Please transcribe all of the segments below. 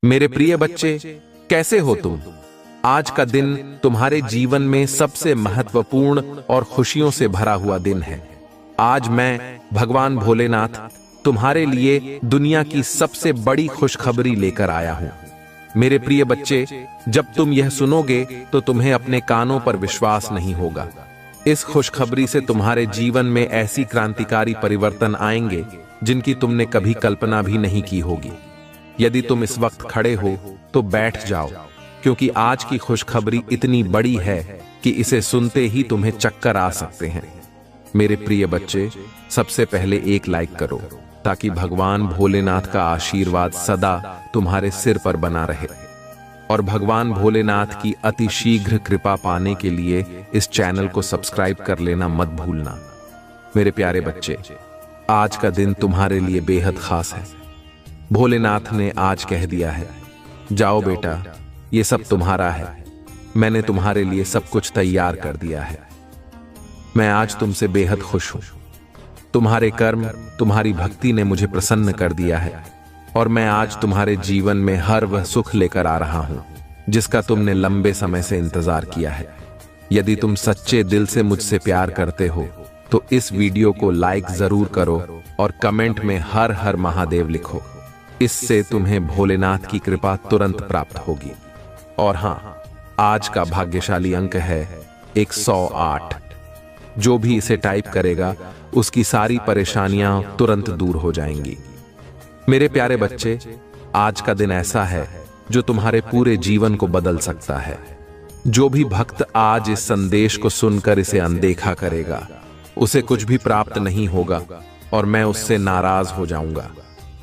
मेरे प्रिय बच्चे, कैसे हो तुम? आज का दिन तुम्हारे जीवन में सबसे महत्वपूर्ण और खुशियों से भरा हुआ दिन है। आज मैं भगवान भोलेनाथ तुम्हारे लिए दुनिया की सबसे बड़ी खुशखबरी लेकर आया हूं। मेरे प्रिय बच्चे, जब तुम यह सुनोगे तो तुम्हें अपने कानों पर विश्वास नहीं होगा। इस खुशखबरी से तुम्हारे जीवन में ऐसी क्रांतिकारी परिवर्तन आएंगे जिनकी तुमने कभी कल्पना भी नहीं की होगी। यदि तुम इस वक्त खड़े हो तो बैठ जाओ, क्योंकि आज की खुशखबरी इतनी बड़ी है कि इसे सुनते ही तुम्हें चक्कर आ सकते हैं। मेरे प्रिय बच्चे, सबसे पहले एक लाइक करो ताकि भगवान भोलेनाथ का आशीर्वाद सदा तुम्हारे सिर पर बना रहे। और भगवान भोलेनाथ की अति शीघ्र कृपा पाने के लिए इस चैनल को सब्सक्राइब कर लेना मत भूलना। मेरे प्यारे बच्चे, आज का दिन तुम्हारे लिए बेहद खास है। भोलेनाथ ने आज कह दिया है, जाओ बेटा, ये सब तुम्हारा है। मैंने तुम्हारे लिए सब कुछ तैयार कर दिया है। मैं आज तुमसे बेहद खुश हूं। तुम्हारे कर्म, तुम्हारी भक्ति ने मुझे प्रसन्न कर दिया है और मैं आज तुम्हारे जीवन में हर वह सुख लेकर आ रहा हूं जिसका तुमने लंबे समय से इंतजार किया है। यदि तुम सच्चे दिल से मुझसे प्यार करते हो तो इस वीडियो को लाइक जरूर करो और कमेंट में हर हर महादेव लिखो। इससे तुम्हें भोलेनाथ की कृपा तुरंत प्राप्त होगी। और हां, आज का भाग्यशाली अंक है 108। जो भी इसे टाइप करेगा उसकी सारी परेशानियां तुरंत दूर हो जाएंगी। मेरे प्यारे बच्चे, आज का दिन ऐसा है जो तुम्हारे पूरे जीवन को बदल सकता है। जो भी भक्त आज इस संदेश को सुनकर इसे अनदेखा करेगा उसे कुछ भी प्राप्त नहीं होगा और मैं उससे नाराज हो जाऊंगा।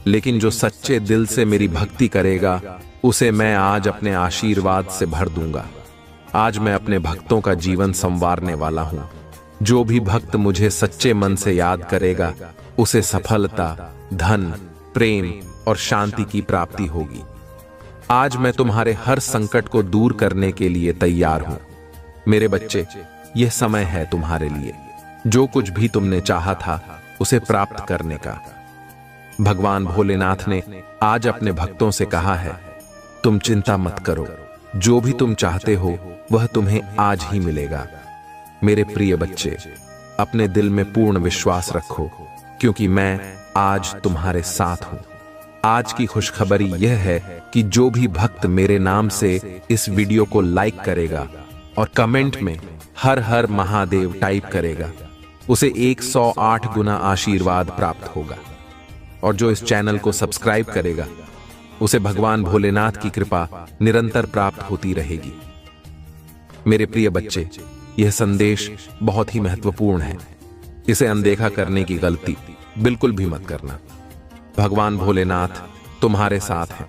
लेकिन जो सच्चे दिल से मेरी भक्ति करेगा उसे मैं आज अपने आशीर्वाद से भर दूंगा। आज मैं अपने भक्तों का जीवन संवारने वाला हूं। जो भी भक्त मुझे सच्चे मन से याद करेगा उसे सफलता, धन, प्रेम और शांति की प्राप्ति होगी। आज मैं तुम्हारे हर संकट को दूर करने के लिए तैयार हूं। मेरे बच्चे, यह समय है तुम्हारे लिए। जो कुछ भी तुमने चाहा था उसे प्राप्त करने का। भगवान भोलेनाथ ने आज अपने भक्तों से कहा है, तुम चिंता मत करो, जो भी तुम चाहते हो वह तुम्हें आज ही मिलेगा। मेरे प्रिय बच्चे, अपने दिल में पूर्ण विश्वास रखो, क्योंकि मैं आज तुम्हारे साथ हूं। आज की खुशखबरी यह है कि जो भी भक्त मेरे नाम से इस वीडियो को लाइक करेगा और कमेंट में हर हर महादेव टाइप करेगा उसे 108 गुना आशीर्वाद प्राप्त होगा। और जो इस चैनल को सब्सक्राइब करेगा उसे भगवान भोलेनाथ की कृपा निरंतर प्राप्त होती रहेगी। मेरे प्रिय बच्चे, यह संदेश बहुत ही महत्वपूर्ण है। इसे अनदेखा करने की गलती बिल्कुल भी मत करना। भगवान भोलेनाथ तुम्हारे साथ हैं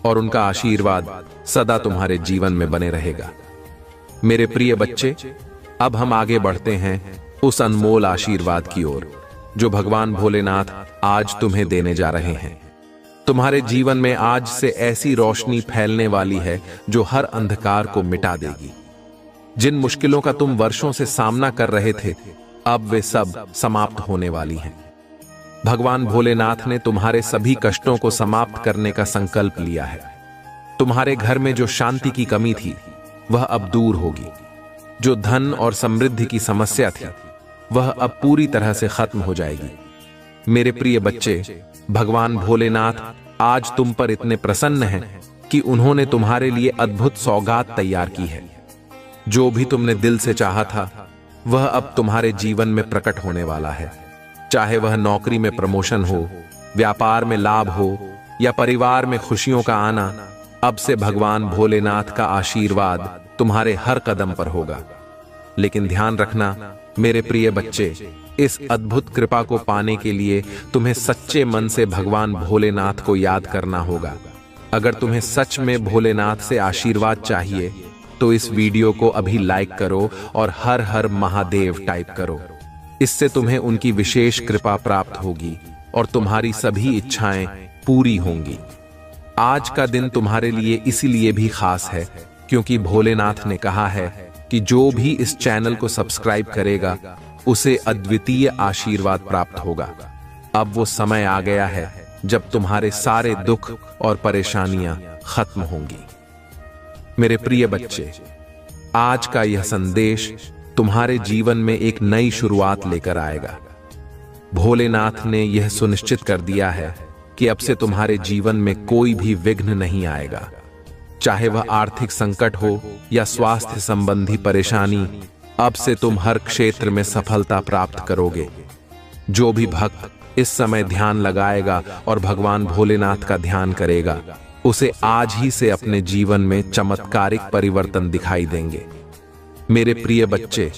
और उनका आशीर्वाद सदा तुम्हारे जीवन में बने रहेगा। मेरे प्रिय बच्चे, अब हम आगे बढ़ते हैं उस अनमोल आशीर्वाद की ओर जो भगवान भोलेनाथ आज तुम्हें देने जा रहे हैं। तुम्हारे जीवन में आज से ऐसी रोशनी फैलने वाली है जो हर अंधकार को मिटा देगी। जिन मुश्किलों का तुम वर्षों से सामना कर रहे थे, अब वे सब समाप्त होने वाली हैं। भगवान भोलेनाथ ने तुम्हारे सभी कष्टों को समाप्त करने का संकल्प लिया है। तुम्हारे घर में जो शांति की कमी थी वह अब दूर होगी। जो धन और समृद्धि की समस्या थी वह अब पूरी तरह से खत्म हो जाएगी। मेरे प्रिय बच्चे, भगवान भोलेनाथ आज तुम पर इतने प्रसन्न हैं कि उन्होंने तुम्हारे लिए अद्भुत सौगात तैयार की है। जो भी तुमने दिल से चाहा था वह अब तुम्हारे जीवन में प्रकट होने वाला है। चाहे वह नौकरी में प्रमोशन हो, व्यापार में लाभ हो या परिवार में खुशियों का आना, अब से भगवान भोलेनाथ का आशीर्वाद तुम्हारे हर कदम पर होगा। लेकिन ध्यान रखना मेरे प्रिय बच्चे, इस अद्भुत कृपा को पाने के लिए तुम्हें सच्चे मन से भगवान भोलेनाथ को याद करना होगा। अगर तुम्हें सच में भोलेनाथ से आशीर्वाद चाहिए तो इस वीडियो को अभी लाइक करो और हर हर महादेव टाइप करो। इससे तुम्हें उनकी विशेष कृपा प्राप्त होगी और तुम्हारी सभी इच्छाएं पूरी होंगी। आज का दिन तुम्हारे लिए इसीलिए भी खास है क्योंकि भोलेनाथ ने कहा है कि जो भी इस चैनल को सब्सक्राइब करेगा उसे अद्वितीय आशीर्वाद प्राप्त होगा। अब वो समय आ गया है जब तुम्हारे सारे दुख और परेशानियां खत्म होंगी। मेरे प्रिय बच्चे, आज का यह संदेश तुम्हारे जीवन में एक नई शुरुआत लेकर आएगा। भोलेनाथ ने यह सुनिश्चित कर दिया है कि अब से तुम्हारे जीवन में कोई भी विघ्न नहीं आएगा, चाहे वह आर्थिक संकट हो या स्वास्थ्य संबंधी परेशानी। अब से तुम हर क्षेत्र में सफलता प्राप्त करोगे। जो भी भक्त इस समय ध्यान लगाएगा और भगवान भोलेनाथ का ध्यान करेगा, उसे आज ही से अपने जीवन में चमत्कारिक परिवर्तन दिखाई देंगे। मेरे प्रिय बच्चे,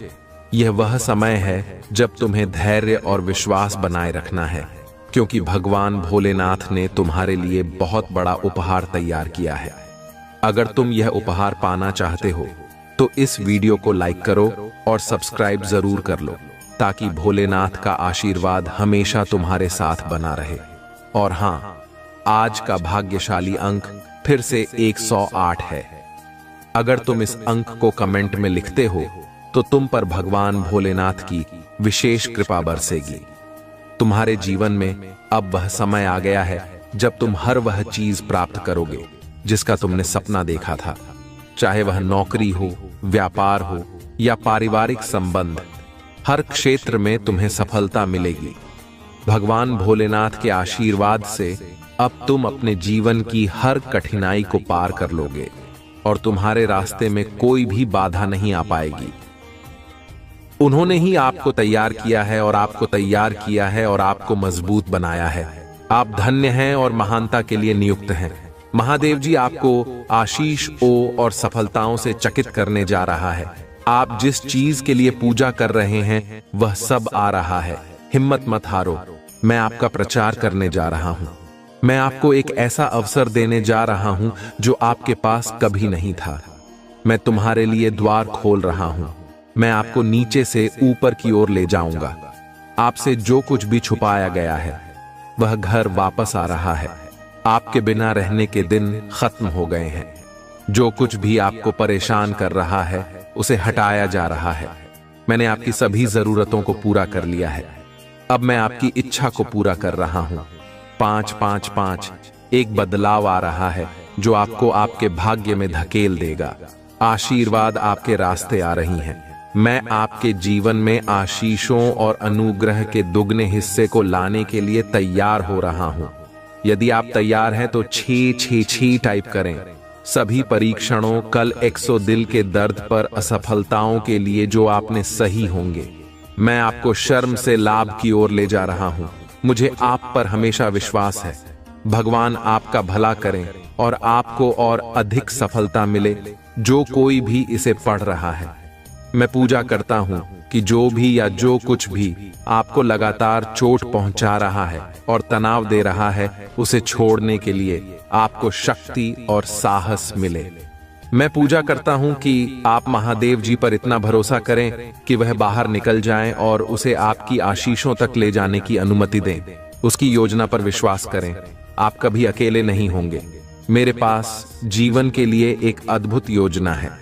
यह वह समय है जब तुम्हें धैर्य और विश्वास बनाए रखना है, क्योंकि भगवान भोलेनाथ ने तुम्हारे लिए बहुत बड़ा उपहार तैयार किया है। अगर तुम यह उपहार पाना चाहते हो तो इस वीडियो को लाइक करो और सब्सक्राइब जरूर कर लो, ताकि भोलेनाथ का आशीर्वाद हमेशा तुम्हारे साथ बना रहे। और हाँ, आज का भाग्यशाली अंक फिर से 108 है। अगर तुम इस अंक को कमेंट में लिखते हो तो तुम पर भगवान भोलेनाथ की विशेष कृपा बरसेगी। तुम्हारे जीवन में अब वह समय आ गया है जब तुम हर वह चीज प्राप्त करोगे जिसका तुमने सपना देखा था, चाहे वह नौकरी हो, व्यापार हो या पारिवारिक संबंध। हर क्षेत्र में तुम्हें सफलता मिलेगी। भगवान भोलेनाथ के आशीर्वाद से अब तुम अपने जीवन की हर कठिनाई को पार कर लोगे और तुम्हारे रास्ते में कोई भी बाधा नहीं आ पाएगी। उन्होंने ही आपको तैयार किया है और आपको मजबूत बनाया है। आप धन्य हैं और महानता के लिए नियुक्त हैं। महादेव जी आपको आशीष और सफलताओं से चकित करने जा रहा है। आप जिस चीज के लिए पूजा कर रहे हैं वह सब आ रहा है। हिम्मत मत हारो, मैं आपका प्रचार करने जा रहा हूं। मैं आपको एक ऐसा अवसर देने जा रहा हूं जो आपके पास कभी नहीं था। मैं तुम्हारे लिए द्वार खोल रहा हूं। मैं आपको नीचे से ऊपर की ओर ले जाऊंगा। आपसे जो कुछ भी छुपाया गया है वह घर वापस आ रहा है। आपके बिना रहने के दिन खत्म हो गए हैं। जो कुछ भी आपको परेशान कर रहा है उसे हटाया जा रहा है। मैंने आपकी सभी जरूरतों को पूरा कर लिया है। अब मैं आपकी इच्छा को पूरा कर रहा हूं। 5-5-5 एक बदलाव आ रहा है जो आपको आपके भाग्य में धकेल देगा। आशीर्वाद आपके रास्ते आ रही हैं। मैं आपके जीवन में आशीषों और अनुग्रह के दुगने हिस्से को लाने के लिए तैयार हो रहा हूं। यदि आप तैयार हैं तो 666 टाइप करें। सभी परीक्षणों, कल 100 दिल के दर्द पर असफलताओं के लिए जो आपने सही होंगे। मैं आपको शर्म से लाभ की ओर ले जा रहा हूं। मुझे आप पर हमेशा विश्वास है। भगवान आपका भला करें और आपको और अधिक सफलता मिले। जो कोई भी इसे पढ़ रहा है, मैं पूजा करता हूं कि जो भी या जो कुछ भी आपको लगातार चोट पहुंचा रहा है और तनाव दे रहा है, उसे छोड़ने के लिए आपको शक्ति और साहस मिले। मैं पूजा करता हूं कि आप महादेव जी पर इतना भरोसा करें कि वह बाहर निकल जाएं और उसे आपकी आशीषों तक ले जाने की अनुमति दें। उसकी योजना पर विश्वास करें। आप कभी अकेले नहीं होंगे। मेरे पास जीवन के लिए एक अद्भुत योजना है।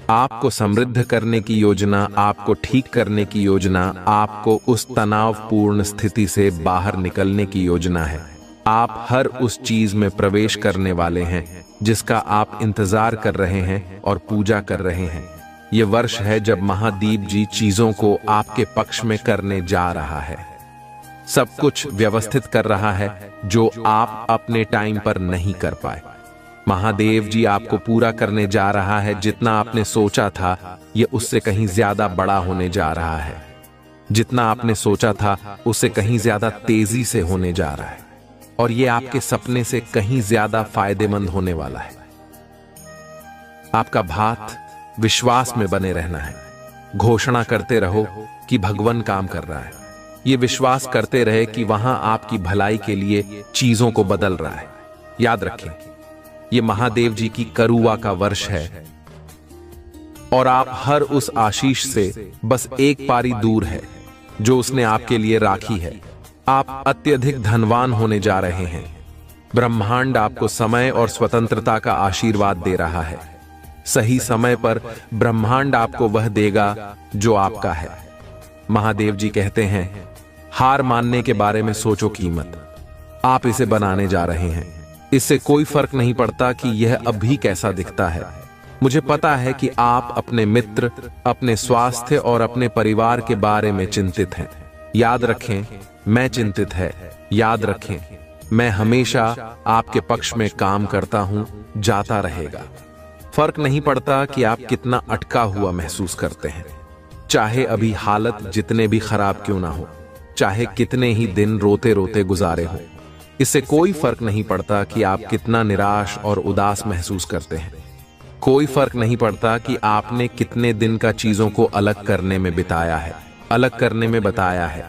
आपको समृद्ध करने की योजना, आपको ठीक करने की योजना, आपको उस तनावपूर्ण स्थिति से बाहर निकलने की योजना है। आप हर उस चीज में प्रवेश करने वाले हैं जिसका आप इंतजार कर रहे हैं और पूजा कर रहे हैं। यह वर्ष है जब महादेव जी चीजों को आपके पक्ष में करने जा रहा है। सब कुछ व्यवस्थित कर रहा है जो आप अपने टाइम पर नहीं कर पाए। महादेव जी आपको पूरा करने जा रहा है। जितना आपने सोचा था यह उससे कहीं ज्यादा बड़ा होने जा रहा है। जितना आपने सोचा था उससे कहीं ज्यादा तेजी से होने जा रहा है और यह आपके सपने से कहीं ज्यादा फायदेमंद होने वाला है। आपका बात विश्वास में बने रहना है। घोषणा करते रहो कि भगवान काम कर रहा है। ये विश्वास करते रहे कि वहां आपकी भलाई के लिए चीजों को बदल रहा है। याद रखें, ये महादेव जी की करुआ का वर्ष है और आप हर उस आशीष से बस एक पारी दूर है जो उसने आपके लिए राखी है। आप अत्यधिक धनवान होने जा रहे हैं। ब्रह्मांड आपको समय और स्वतंत्रता का आशीर्वाद दे रहा है। सही समय पर ब्रह्मांड आपको वह देगा जो आपका है। महादेव जी कहते हैं, हार मानने के बारे में सोचो कीमत। आप इसे बनाने जा रहे हैं। इससे कोई फर्क नहीं पड़ता कि यह अभी कैसा दिखता है। मुझे पता है कि आप अपने मित्र, अपने स्वास्थ्य और अपने परिवार के बारे में चिंतित हैं। याद रखें, मैं चिंतित है। याद रखें, मैं हमेशा आपके पक्ष में काम करता हूं, जाता रहेगा। फर्क नहीं पड़ता कि आप कितना अटका हुआ महसूस करते हैं, चाहे अभी हालत जितने भी खराब क्यों ना हो, चाहे कितने ही दिन रोते रोते गुजारे हों। इससे कोई फर्क नहीं पड़ता कि आप कितना निराश और उदास महसूस करते हैं। कोई फर्क नहीं पड़ता कि आपने कितने दिन का चीजों को अलग करने में बिताया है, अलग करने में बताया है।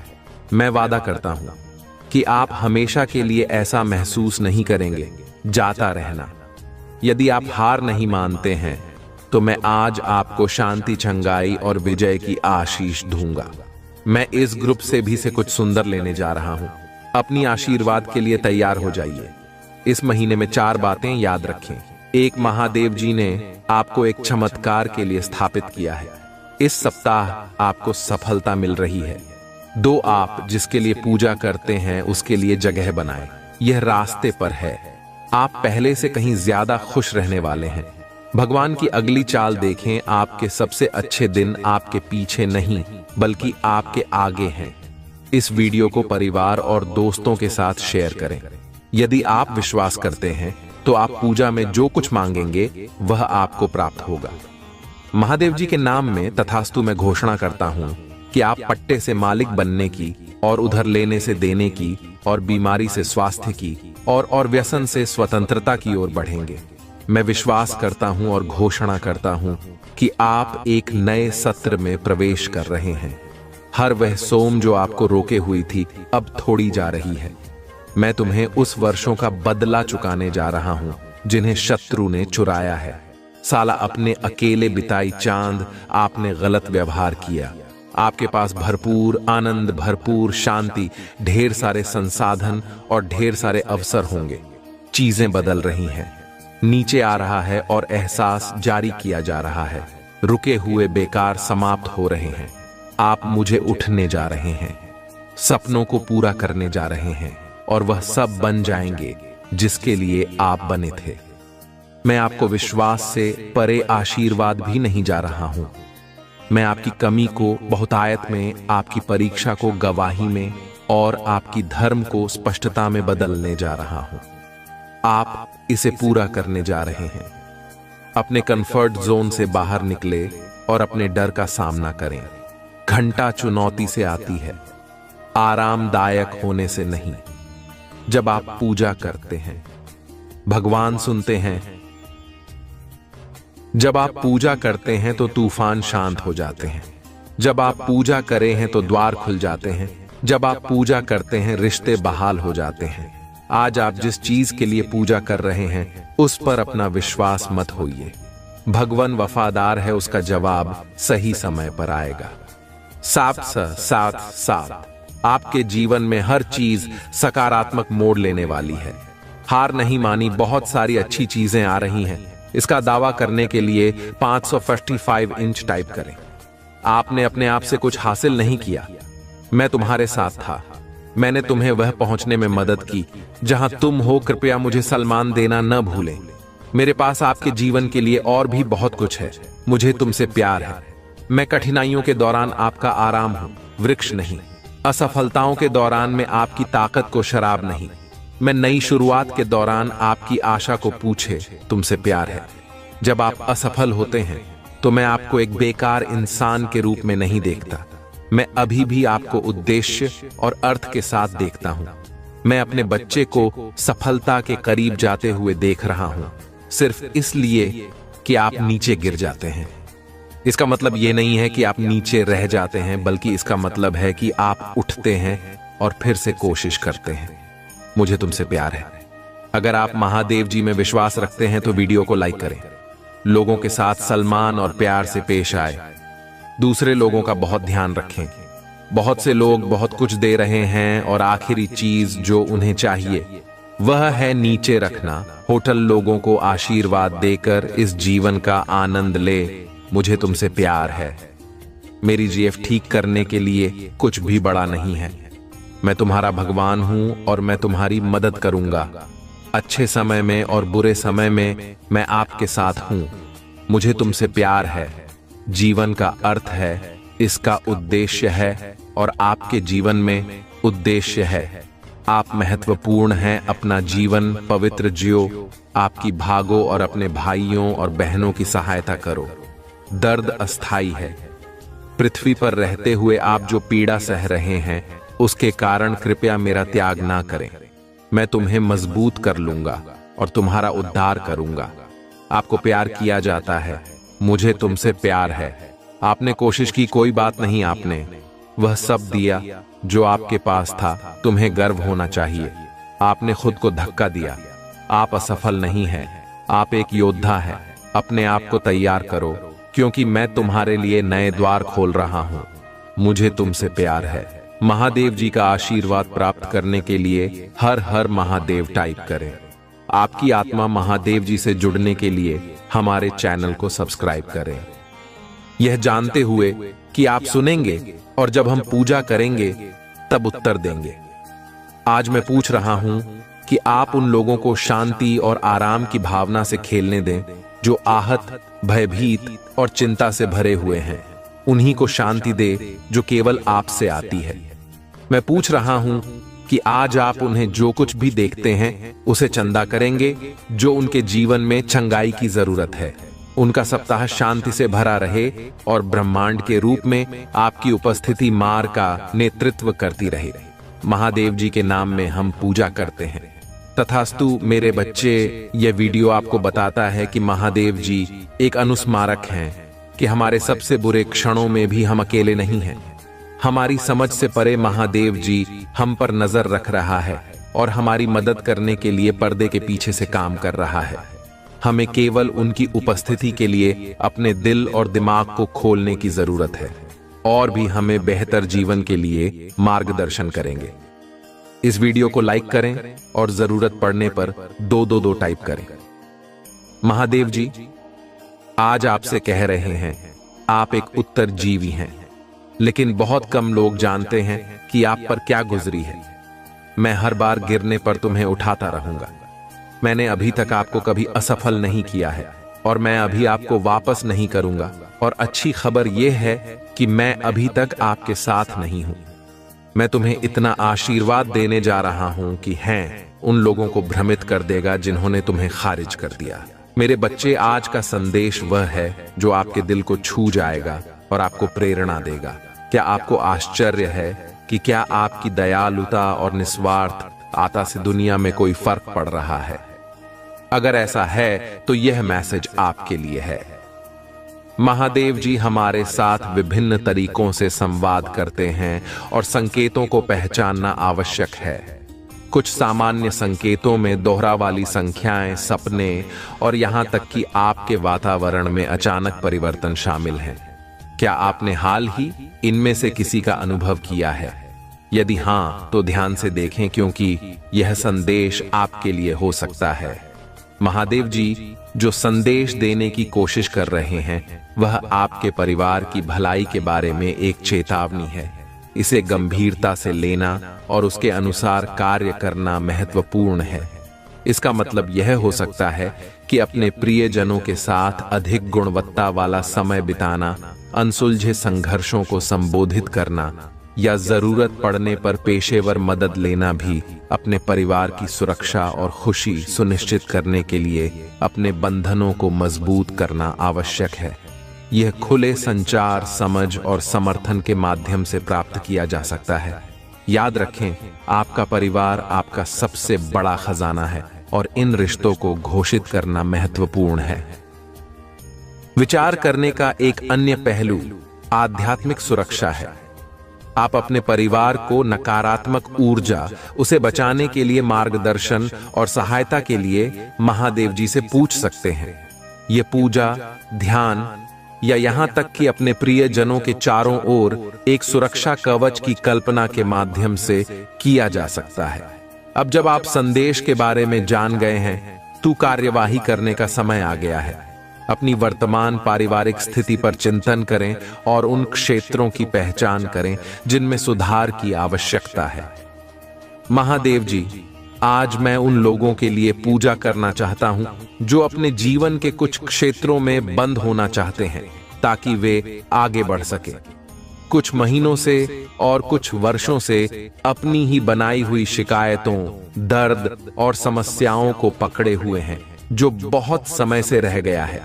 मैं वादा करता हूं कि आप हमेशा के लिए ऐसा महसूस नहीं करेंगे। जाता रहना। यदि आप हार नहीं मानते हैं तो मैं आज आपको शांति, चंगाई और विजय की आशीष दूंगा। मैं इस ग्रुप से भी से कुछ सुंदर लेने जा रहा हूं। अपनी आशीर्वाद के लिए तैयार हो जाइए। इस महीने में 4 बातें याद रखें। एक, महादेव जी ने आपको एक चमत्कार के लिए स्थापित किया है। इस सप्ताह आपको सफलता मिल रही है। 2, आप जिसके लिए पूजा करते हैं उसके लिए जगह बनाएं। यह रास्ते पर है। आप पहले से कहीं ज्यादा खुश रहने वाले हैं। भगवान की अगली चाल देखें। आपके सबसे अच्छे दिन आपके पीछे नहीं बल्कि आपके आगे हैं। इस वीडियो को परिवार और दोस्तों के साथ शेयर करें। यदि आप विश्वास करते हैं तो आप पूजा में जो कुछ मांगेंगे वह आपको प्राप्त होगा। महादेव जी के नाम में तथास्तु मैं घोषणा करता हूं कि आप पट्टे से मालिक बनने की और उधर लेने से देने की और बीमारी से स्वास्थ्य की और व्यसन से स्वतंत्रता की ओर बढ़ेंगे। मैं विश्वास करता हूं और घोषणा करता हूं कि आप एक नए सत्र में प्रवेश कर रहे हैं। हर वह सोम जो आपको रोके हुई थी अब थोड़ी जा रही है। मैं तुम्हें उस वर्षों का बदला चुकाने जा रहा हूं जिन्हें शत्रु ने चुराया है। साला अपने अकेले बिताई चांद आपने गलत व्यवहार किया। आपके पास भरपूर आनंद, भरपूर शांति, ढेर सारे संसाधन और ढेर सारे अवसर होंगे। चीजें बदल रही हैं, नीचे आ रहा है और एहसास जारी किया जा रहा है। रुके हुए बेकार समाप्त हो रहे हैं। आप मुझे उठने जा रहे हैं, सपनों को पूरा करने जा रहे हैं और वह सब बन जाएंगे जिसके लिए आप बने थे। मैं आपको विश्वास से परे आशीर्वाद भी नहीं जा रहा हूं। मैं आपकी कमी को बहुतायत में, आपकी परीक्षा को गवाही में और आपकी धर्म को स्पष्टता में बदलने जा रहा हूं। आप इसे पूरा करने जा रहे हैं। अपने कंफर्ट जोन से बाहर निकले और अपने डर का सामना करें। घंटा चुनौती से आती है, आरामदायक होने से नहीं। जब आप पूजा करते हैं भगवान सुनते हैं। जब आप पूजा करते हैं तो तूफान शांत हो जाते हैं। जब आप पूजा करें हैं तो द्वार खुल जाते हैं। जब आप पूजा करते हैं रिश्ते बहाल हो जाते हैं। आज आप जिस चीज के लिए पूजा कर रहे हैं उस पर अपना विश्वास मत होइए। भगवान वफादार है, उसका जवाब सही समय पर आएगा। 7 आपके जीवन में हर चीज सकारात्मक मोड़ लेने वाली है। हार नहीं मानी, बहुत सारी अच्छी चीजें आ रही हैं। इसका दावा करने के लिए 555 इंच टाइप करें। आपने अपने आप से कुछ हासिल नहीं किया, मैं तुम्हारे साथ था। मैंने तुम्हें वह पहुंचने में मदद की जहां तुम हो। कृपया मुझे सलाम देना न भूलें। मेरे पास आपके जीवन के लिए और भी बहुत कुछ है। मुझे तुमसे प्यार है। मैं कठिनाइयों के दौरान आपका आराम हूं, वृक्ष नहीं। असफलताओं के दौरान मैं आपकी ताकत को शराब नहीं। मैं नई शुरुआत के दौरान आपकी आशा को पूछे तुमसे प्यार है। जब आप असफल होते हैं तो मैं आपको एक बेकार इंसान के रूप में नहीं देखता। मैं अभी भी आपको उद्देश्य और अर्थ के साथ देखता हूं। मैं अपने बच्चे को सफलता के करीब जाते हुए देख रहा हूं, सिर्फ इसलिए कि आप नीचे गिर जाते हैं। इसका मतलब यह नहीं है कि आप नीचे रह जाते हैं, बल्कि इसका मतलब है कि आप उठते हैं और फिर से कोशिश करते हैं। मुझे तुमसे प्यार है। अगर आप महादेव जी में विश्वास रखते हैं तो वीडियो को लाइक करें। लोगों के साथ सम्मान और प्यार से पेश आए। दूसरे लोगों का बहुत ध्यान रखें। बहुत से लोग बहुत कुछ दे रहे हैं और आखिरी चीज जो उन्हें चाहिए वह है नीचे रखना। होटल लोगों को आशीर्वाद देकर इस जीवन का आनंद ले। मुझे तुमसे प्यार है। मेरी जीएफ ठीक करने के लिए कुछ भी बड़ा नहीं है। मैं तुम्हारा भगवान हूं और मैं तुम्हारी मदद करूंगा। अच्छे समय में और बुरे समय में मैं आपके साथ हूं। मुझे तुमसे प्यार है। जीवन का अर्थ है, इसका उद्देश्य है और आपके जीवन में उद्देश्य है। आप महत्वपूर्ण हैं। अपना जीवन पवित्र जियो। आपकी भागो और अपने भाइयों और बहनों की सहायता करो। दर्द अस्थाई है। पृथ्वी पर रहते हुए आप जो पीड़ा सह रहे हैं, उसके कारण कृपया मेरा त्याग ना करें। मैं तुम्हें मजबूत कर लूंगा और तुम्हारा उद्धार करूंगा। आपको प्यार किया जाता है। मुझे तुमसे प्यार है। आपने कोशिश की, कोई बात नहीं, आपने वह सब दिया जो आपके पास था। तुम्हें गर्व होना चाहिए। आपने खुद को धक्का दिया। आप असफल नहीं हैं। आप एक योद्धा हैं। अपने आप को तैयार करो, क्योंकि मैं तुम्हारे लिए नए द्वार खोल रहा हूं। मुझे तुमसे प्यार है। महादेव जी का आशीर्वाद प्राप्त करने के लिए हर हर महादेव टाइप करें। आपकी आत्मा महादेव जी से जुड़ने के लिए हमारे चैनल को सब्सक्राइब करें, यह जानते हुए कि आप सुनेंगे और जब हम पूजा करेंगे तब उत्तर देंगे। आज मैं पूछ रहा हूं कि आप उन लोगों को शांति और आराम की भावना से खेलने दें जो आहत, भयभीत और चिंता से भरे हुए हैं। उन्हीं को शांति दे जो केवल आपसे आती है। मैं पूछ रहा हूं कि आज आप उन्हें जो कुछ भी देखते हैं उसे चंदा करेंगे, जो उनके जीवन में चंगाई की जरूरत है। उनका सप्ताह शांति से भरा रहे और ब्रह्मांड के रूप में आपकी उपस्थिति मार्ग का नेतृत्व करती रहे। महादेव जी के नाम में हम पूजा करते हैं। तथास्तु मेरे बच्चे, यह वीडियो आपको बताता है कि महादेव जी एक अनुस्मारक हैं कि हमारे सबसे बुरे क्षणों में भी हम अकेले नहीं हैं। हमारी समझ से परे महादेव जी हम पर नजर रख रहा है और हमारी मदद करने के लिए पर्दे के पीछे से काम कर रहा है। हमें केवल उनकी उपस्थिति के लिए अपने दिल और दिमाग को खोलने की जरूरत है और भी हमें बेहतर जीवन के लिए मार्गदर्शन करेंगे। इस वीडियो को लाइक करें और जरूरत पड़ने पर 222 टाइप करें। महादेव जी आज आपसे कह रहे हैं, आप एक उत्तरजीवी हैं, लेकिन बहुत कम लोग जानते हैं कि आप पर क्या गुजरी है। मैं हर बार गिरने पर तुम्हें उठाता रहूंगा। मैंने अभी तक आपको कभी असफल नहीं किया है और मैं अभी आपको वापस नहीं करूंगा। और अच्छी खबर यह है कि मैं अभी तक आपके साथ नहीं हूं। मैं तुम्हें इतना आशीर्वाद देने जा रहा हूं कि हैं उन लोगों को भ्रमित कर देगा जिन्होंने तुम्हें खारिज कर दिया। मेरे बच्चे, आज का संदेश वह है जो आपके दिल को छू जाएगा और आपको प्रेरणा देगा। क्या आपको आश्चर्य है कि क्या आपकी दयालुता और निस्वार्थ आता से दुनिया में कोई फर्क पड़ रहा है? अगर ऐसा है तो यह मैसेज आपके लिए है। महादेव जी हमारे साथ विभिन्न तरीकों से संवाद करते हैं और संकेतों को पहचानना आवश्यक है। कुछ सामान्य संकेतों में दोहरा वाली संख्याएं, सपने और यहां तक कि आपके वातावरण में अचानक परिवर्तन शामिल हैं। क्या आपने हाल ही इनमें से किसी का अनुभव किया है? यदि हां, तो ध्यान से देखें, क्योंकि यह संदेश आपके लिए हो सकता है। महादेव जी जो संदेश देने की कोशिश कर रहे हैं वह आपके परिवार की भलाई के बारे में एक चेतावनी है। इसे गंभीरता से लेना और उसके अनुसार कार्य करना महत्वपूर्ण है। इसका मतलब यह हो सकता है कि अपने प्रियजनों के साथ अधिक गुणवत्ता वाला समय बिताना, अनसुलझे संघर्षों को संबोधित करना या जरूरत पड़ने पर पेशेवर मदद लेना भी अपने परिवार की सुरक्षा और खुशी सुनिश्चित करने के लिए अपने बंधनों को मजबूत करना आवश्यक है। यह खुले संचार, समझ और समर्थन के माध्यम से प्राप्त किया जा सकता है। याद रखें, आपका परिवार आपका सबसे बड़ा खजाना है और इन रिश्तों को घोषित करना महत्वपूर्ण है। विचार करने का एक अन्य पहलू आध्यात्मिक सुरक्षा है। आप अपने परिवार को नकारात्मक ऊर्जा, उसे बचाने के लिए मार्गदर्शन और सहायता के लिए महादेव जी से पूछ सकते हैं। ये पूजा, ध्यान या यहां तक कि अपने प्रियजनों के चारों ओर एक सुरक्षा कवच की कल्पना के माध्यम से किया जा सकता है। अब जब आप संदेश के बारे में जान गए हैं, तो कार्यवाही करने का समय आ गया है। अपनी वर्तमान पारिवारिक स्थिति पर चिंतन करें और उन क्षेत्रों की पहचान करें जिनमें सुधार की आवश्यकता है। महादेव जी आज मैं उन लोगों के लिए पूजा करना चाहता हूं जो अपने जीवन के कुछ क्षेत्रों में बंद होना चाहते हैं ताकि वे आगे बढ़ सके। कुछ महीनों से और कुछ वर्षों से अपनी ही बनाई हुई शिकायतों, दर्द और समस्याओं को पकड़े हुए हैं जो बहुत समय से रह गया है।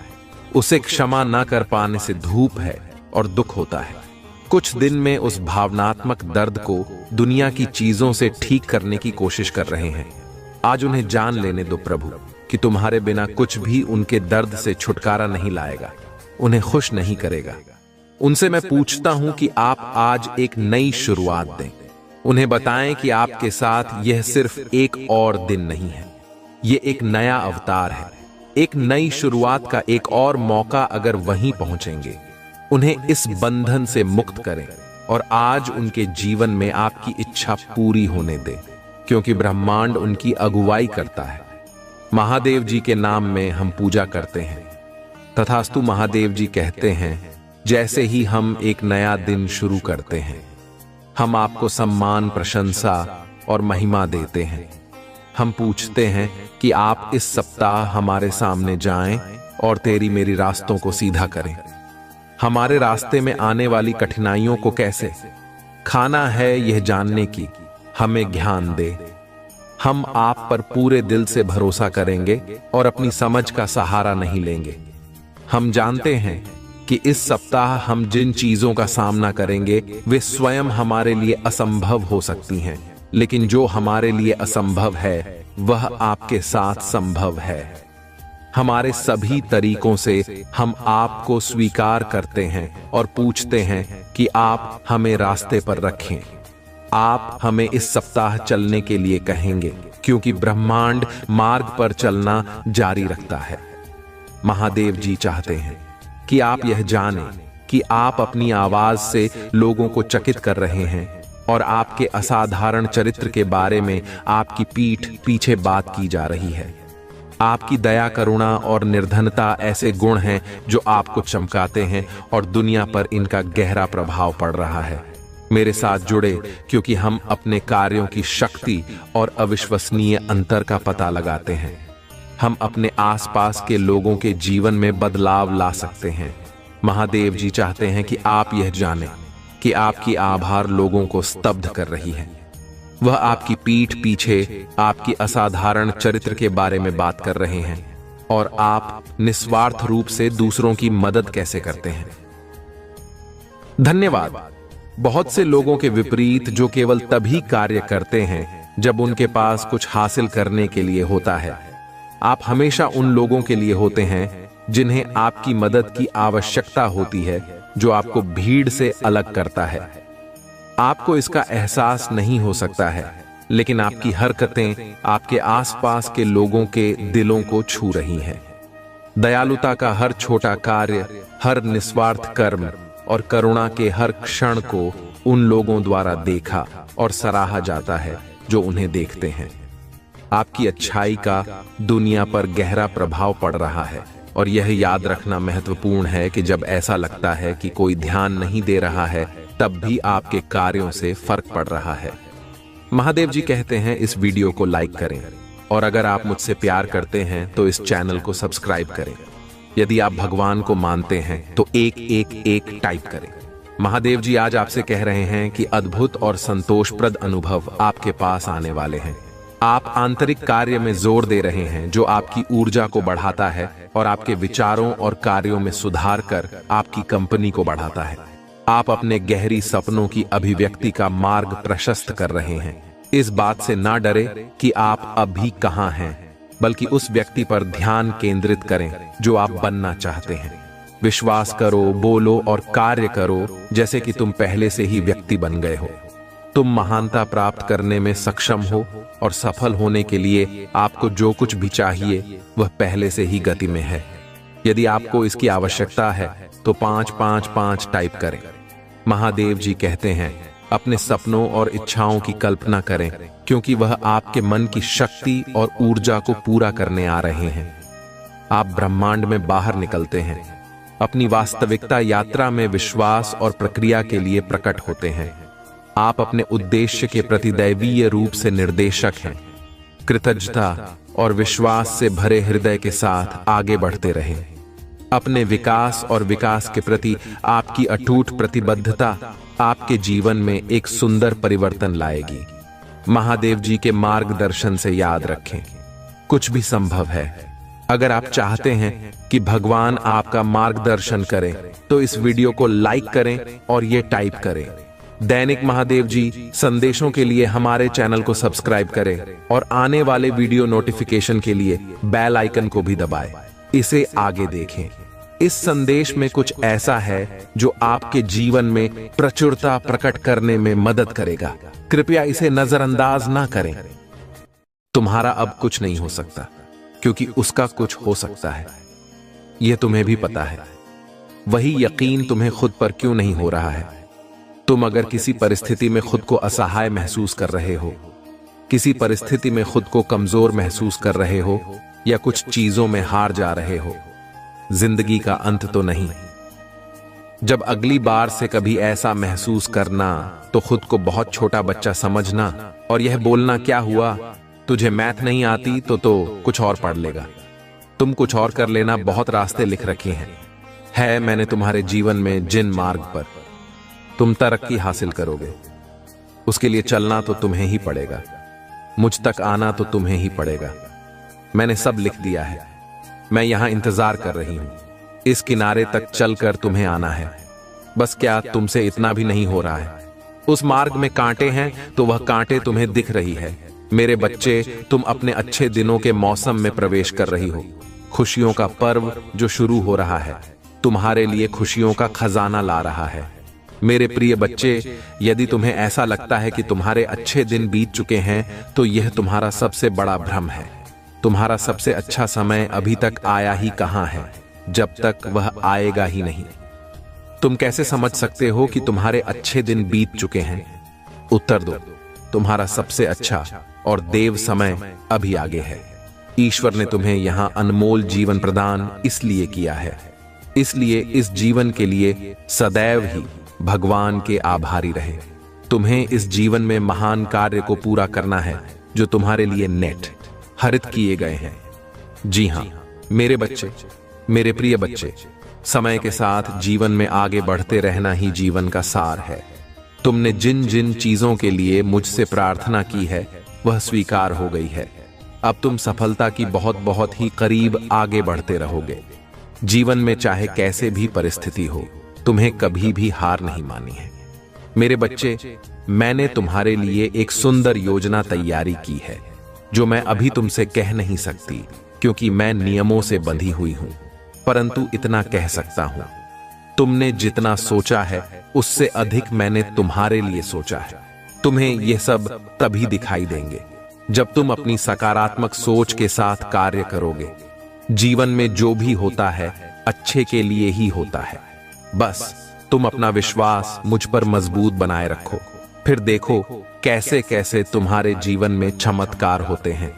उसे क्षमा न कर पाने से धूप है और दुख होता है। कुछ दिन में उस भावनात्मक दर्द को दुनिया की चीजों से ठीक करने की कोशिश कर रहे हैं। आज उन्हें जान लेने दो प्रभु कि तुम्हारे बिना कुछ भी उनके दर्द से छुटकारा नहीं लाएगा, उन्हें खुश नहीं करेगा। उनसे मैं पूछता हूं कि आप आज एक नई शुरुआत दें। उन्हें बताएं कि आपके साथ यह सिर्फ एक और दिन नहीं है, यह एक नया अवतार है, एक नई शुरुआत का एक और मौका। अगर वहीं पहुंचेंगे, उन्हें इस बंधन से मुक्त करें और आज उनके जीवन में आपकी इच्छा पूरी होने दें, क्योंकि ब्रह्मांड उनकी अगुवाई करता है। महादेव जी के नाम में हम पूजा करते हैं। तथास्तु महादेव जी कहते हैं, जैसे ही हम एक नया दिन शुरू करते हैं, हम आपको सम्मान, प्रशंसा और महिमा देते हैं। हम पूछते हैं कि आप इस सप्ताह हमारे सामने जाएं और तेरी मेरी रास्तों को सीधा करें। हमारे रास्ते में आने वाली कठिनाइयों को कैसे खाना है, यह जानने की हमें ज्ञान दे। हम आप पर पूरे दिल से भरोसा करेंगे और अपनी समझ का सहारा नहीं लेंगे। हम जानते हैं कि इस सप्ताह हम जिन चीजों का सामना करेंगे वे स्वयं हमारे लिए असंभव हो सकती हैं, लेकिन जो हमारे लिए असंभव है वह आपके साथ संभव है। हमारे सभी तरीकों से हम आपको स्वीकार करते हैं और पूछते हैं कि आप हमें रास्ते पर रखें। आप हमें इस सप्ताह चलने के लिए कहेंगे, क्योंकि ब्रह्मांड मार्ग पर चलना जारी रखता है। महादेव जी चाहते हैं कि आप यह जानें कि आप अपनी आवाज से लोगों को चकित कर रहे हैं और आपके असाधारण चरित्र के बारे में आपकी पीठ पीछे बात की जा रही है। आपकी दया, करुणा और निर्धनता ऐसे गुण हैं जो आपको चमकाते हैं और दुनिया पर इनका गहरा प्रभाव पड़ रहा है। मेरे साथ जुड़े, क्योंकि हम अपने कार्यों की शक्ति और अविश्वसनीय अंतर का पता लगाते हैं। हम अपने आसपास के लोगों के जीवन में बदलाव ला सकते हैं। महादेव जी चाहते हैं कि आप यह जानें कि आपकी आभार लोगों को स्तब्ध कर रही है। वह आपकी पीठ पीछे आपकी असाधारण चरित्र के बारे में बात कर रहे हैं और आप निस्वार्थ रूप से दूसरों की मदद कैसे करते हैं। धन्यवाद। बहुत से लोगों के विपरीत जो केवल तभी कार्य करते हैं जब उनके पास कुछ हासिल करने के लिए होता है, आप हमेशा उन लोगों के लिए होते हैं जिन्हें आपकी मदद की आवश्यकता होती है, जो आपको भीड़ से अलग करता है। आपको इसका एहसास नहीं हो सकता है, लेकिन आपकी हरकतें आपके आसपास के लोगों के दिलों को छू रही हैं। दयालुता का हर छोटा कार्य, हर निस्वार्थ कर्म और करुणा के हर क्षण को उन लोगों द्वारा देखा और सराहा जाता है जो उन्हें देखते हैं। आपकी अच्छाई का दुनिया पर गहरा प्रभाव पड़ रहा है और यह याद रखना महत्वपूर्ण है कि जब ऐसा लगता है कि कोई ध्यान नहीं दे रहा है, तब भी आपके कार्यों से फर्क पड़ रहा है। महादेव जी कहते हैं, इस वीडियो को लाइक करें और अगर आप मुझसे प्यार करते हैं तो इस चैनल को सब्सक्राइब करें। यदि आप भगवान को मानते हैं तो 111 टाइप करें। महादेव जी आज आपसे कह रहे हैं कि अद्भुत और संतोषप्रद अनुभव आपके पास आने वाले हैं। आप आंतरिक कार्य में जोर दे रहे हैं जो आपकी ऊर्जा को बढ़ाता है और आपके विचारों और कार्यों में सुधार कर आपकी कंपनी को बढ़ाता है। आप अपने गहरी सपनों की अभिव्यक्ति का मार्ग प्रशस्त कर रहे हैं। इस बात से ना डरे कि आप अभी कहां हैं, बल्कि उस व्यक्ति पर ध्यान केंद्रित करें जो आप बनना चाहते हैं। विश्वास करो, बोलो और कार्य करो जैसे कि तुम पहले से ही व्यक्ति बन गए हो। तुम महानता प्राप्त करने में सक्षम हो और सफल होने के लिए आपको जो कुछ भी चाहिए वह पहले से ही गति में है। यदि आपको इसकी आवश्यकता है तो 555 टाइप करें। महादेव जी कहते हैं, अपने सपनों और इच्छाओं की कल्पना करें, क्योंकि वह आपके मन की शक्ति और ऊर्जा को पूरा करने आ रहे हैं। आप ब्रह्मांड में बाहर निकलते हैं, अपनी वास्तविकता यात्रा में विश्वास और प्रक्रिया के लिए प्रकट होते हैं। आप अपने उद्देश्य के प्रति दैवीय रूप से निर्देशक हैं। कृतज्ञता और विश्वास से भरे हृदय के साथ आगे बढ़ते रहें। अपने विकास और विकास के प्रति आपकी अटूट प्रतिबद्धता आपके जीवन में एक सुंदर परिवर्तन लाएगी। महादेव जी के मार्गदर्शन से याद रखें, कुछ भी संभव है। अगर आप चाहते हैं कि भगवान आपका मार्गदर्शन करें तो इस वीडियो को लाइक करें और ये टाइप करें, दैनिक महादेव जी संदेशों के लिए हमारे चैनल को सब्सक्राइब करें और आने वाले वीडियो नोटिफिकेशन के लिए बेल आइकन को भी दबाएं। इसे आगे देखें। इस संदेश में कुछ ऐसा है जो आपके जीवन में प्रचुरता प्रकट करने में मदद करेगा। कृपया इसे नजरअंदाज ना करें। तुम्हारा अब कुछ नहीं हो सकता क्योंकि उसका कुछ हो सकता है, यह तुम्हें भी पता है। वही यकीन तुम्हें खुद पर क्यों नहीं हो रहा है? तुम अगर किसी परिस्थिति में खुद को असहाय महसूस कर रहे हो, किसी परिस्थिति में खुद को कमजोर महसूस कर रहे हो या कुछ चीजों में हार जा रहे हो, जिंदगी का अंत तो नहीं। जब अगली बार से कभी ऐसा महसूस करना तो खुद को बहुत छोटा बच्चा समझना और यह बोलना, क्या हुआ, तुझे मैथ नहीं आती तो कुछ और पढ़ लेगा, तुम कुछ और कर लेना, बहुत रास्ते लिख रखे हैं। मैंने तुम्हारे जीवन में जिन मार्ग पर तुम तरक्की हासिल करोगे उसके लिए चलना तो तुम्हें ही पड़ेगा, मुझ तक आना तो तुम्हें ही पड़ेगा। मैंने सब लिख दिया है, मैं यहां इंतजार कर रही हूं। इस किनारे तक चलकर तुम्हें आना है। बस क्या तुमसे इतना भी नहीं हो रहा है? उस मार्ग में कांटे हैं तो वह कांटे तुम्हें दिख रही है। मेरे बच्चे, तुम अपने अच्छे दिनों के मौसम में प्रवेश कर रही हो। खुशियों का पर्व जो शुरू हो रहा है तुम्हारे लिए खुशियों का खजाना ला रहा है। मेरे प्रिय बच्चे, यदि तुम्हें ऐसा लगता है कि तुम्हारे अच्छे दिन बीत चुके हैं तो यह तुम्हारा सबसे बड़ा भ्रम है। तुम्हारा सबसे अच्छा समय अभी तक आया ही कहां है, जब तक वह आएगा ही नहीं। तुम कैसे समझ सकते हो कि तुम्हारे अच्छे दिन बीत चुके हैं? उत्तर दो, तुम्हारा सबसे अच्छा और देव समय अभी आगे है। ईश्वर ने तुम्हें यहां अनमोल जीवन प्रदान इसलिए किया है, इसलिए इस जीवन के लिए सदैव ही भगवान के आभारी रहे। तुम्हें इस जीवन में महान कार्य को पूरा करना है जो तुम्हारे लिए नेट हरित किए गए हैं। जी हां मेरे बच्चे, मेरे प्रिय बच्चे, समय के साथ जीवन में आगे बढ़ते रहना ही जीवन का सार है। तुमने जिन जिन चीजों के लिए मुझसे प्रार्थना की है वह स्वीकार हो गई है। अब तुम सफलता की बहुत बहुत ही करीब आगे बढ़ते रहोगे। जीवन में चाहे कैसे भी परिस्थिति हो, तुम्हें कभी भी हार नहीं मानी है। मेरे बच्चे, मैंने तुम्हारे लिए एक सुंदर योजना तैयारी की है जो मैं अभी तुमसे कह नहीं सकती क्योंकि मैं नियमों से बंधी हुई हूं, परंतु इतना कह सकता हूं, तुमने जितना सोचा है उससे अधिक मैंने तुम्हारे लिए सोचा है। तुम्हें यह सब तभी दिखाई देंगे जब तुम अपनी सकारात्मक सोच के साथ कार्य करोगे। जीवन में जो भी होता है अच्छे के लिए ही होता है। बस तुम अपना विश्वास मुझ पर मजबूत बनाए रखो, फिर देखो कैसे कैसे तुम्हारे जीवन में चमत्कार होते हैं।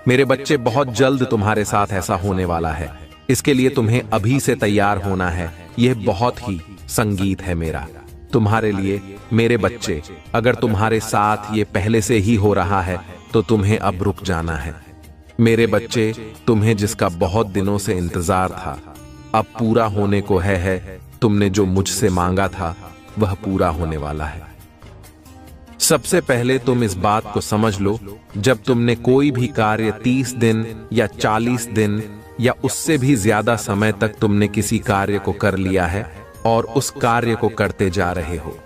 मेरे बच्चे, बहुत जल्द तुम्हारे साथ ऐसा होने वाला है। इसके लिए तुम्हें अभी से तैयार होना है। यह बहुत ही संगीत है मेरा तुम्हारे लिए। मेरे बच्चे, अगर तुम्हारे साथ ये पहले से ही हो रहा है तो तुम्हें अब रुक जाना है। मेरे बच्चे, तुम्हें जिसका बहुत दिनों से इंतजार था अब पूरा होने को है। तुमने जो मुझसे मांगा था वह पूरा होने वाला है। सबसे पहले तुम इस बात को समझ लो, जब तुमने कोई भी कार्य 30 दिन या 40 दिन या उससे भी ज्यादा समय तक तुमने किसी कार्य को कर लिया है और उस कार्य को करते जा रहे हो,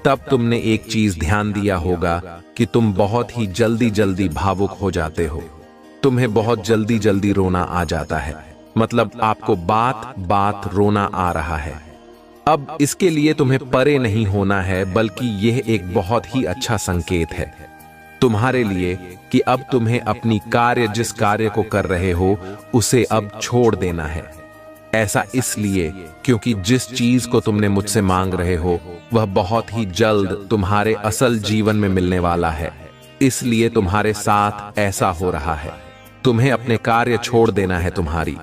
तब तुमने एक चीज ध्यान दिया होगा कि तुम बहुत ही जल्दी जल्दी भावुक हो जाते हो। तुम्हें बहुत जल्दी जल्दी रोना आ जाता है, मतलब आपको बात बात रोना आ रहा है। अब इसके लिए तुम्हें परे नहीं होना है, बल्कि यह एक बहुत ही अच्छा संकेत है तुम्हारे लिए कि अब तुम्हें अपनी जिस कार्य को कर रहे हो उसे अब छोड़ देना है। ऐसा इसलिए क्योंकि जिस चीज को तुमने मुझसे मांग रहे हो वह बहुत ही जल्द तुम्हारे असल जीवन में मिलने वाला है। इसलिए तुम्हारे साथ ऐसा हो रहा है। तुम्हें अपने कार्य छोड़ देना है। तुम्हारी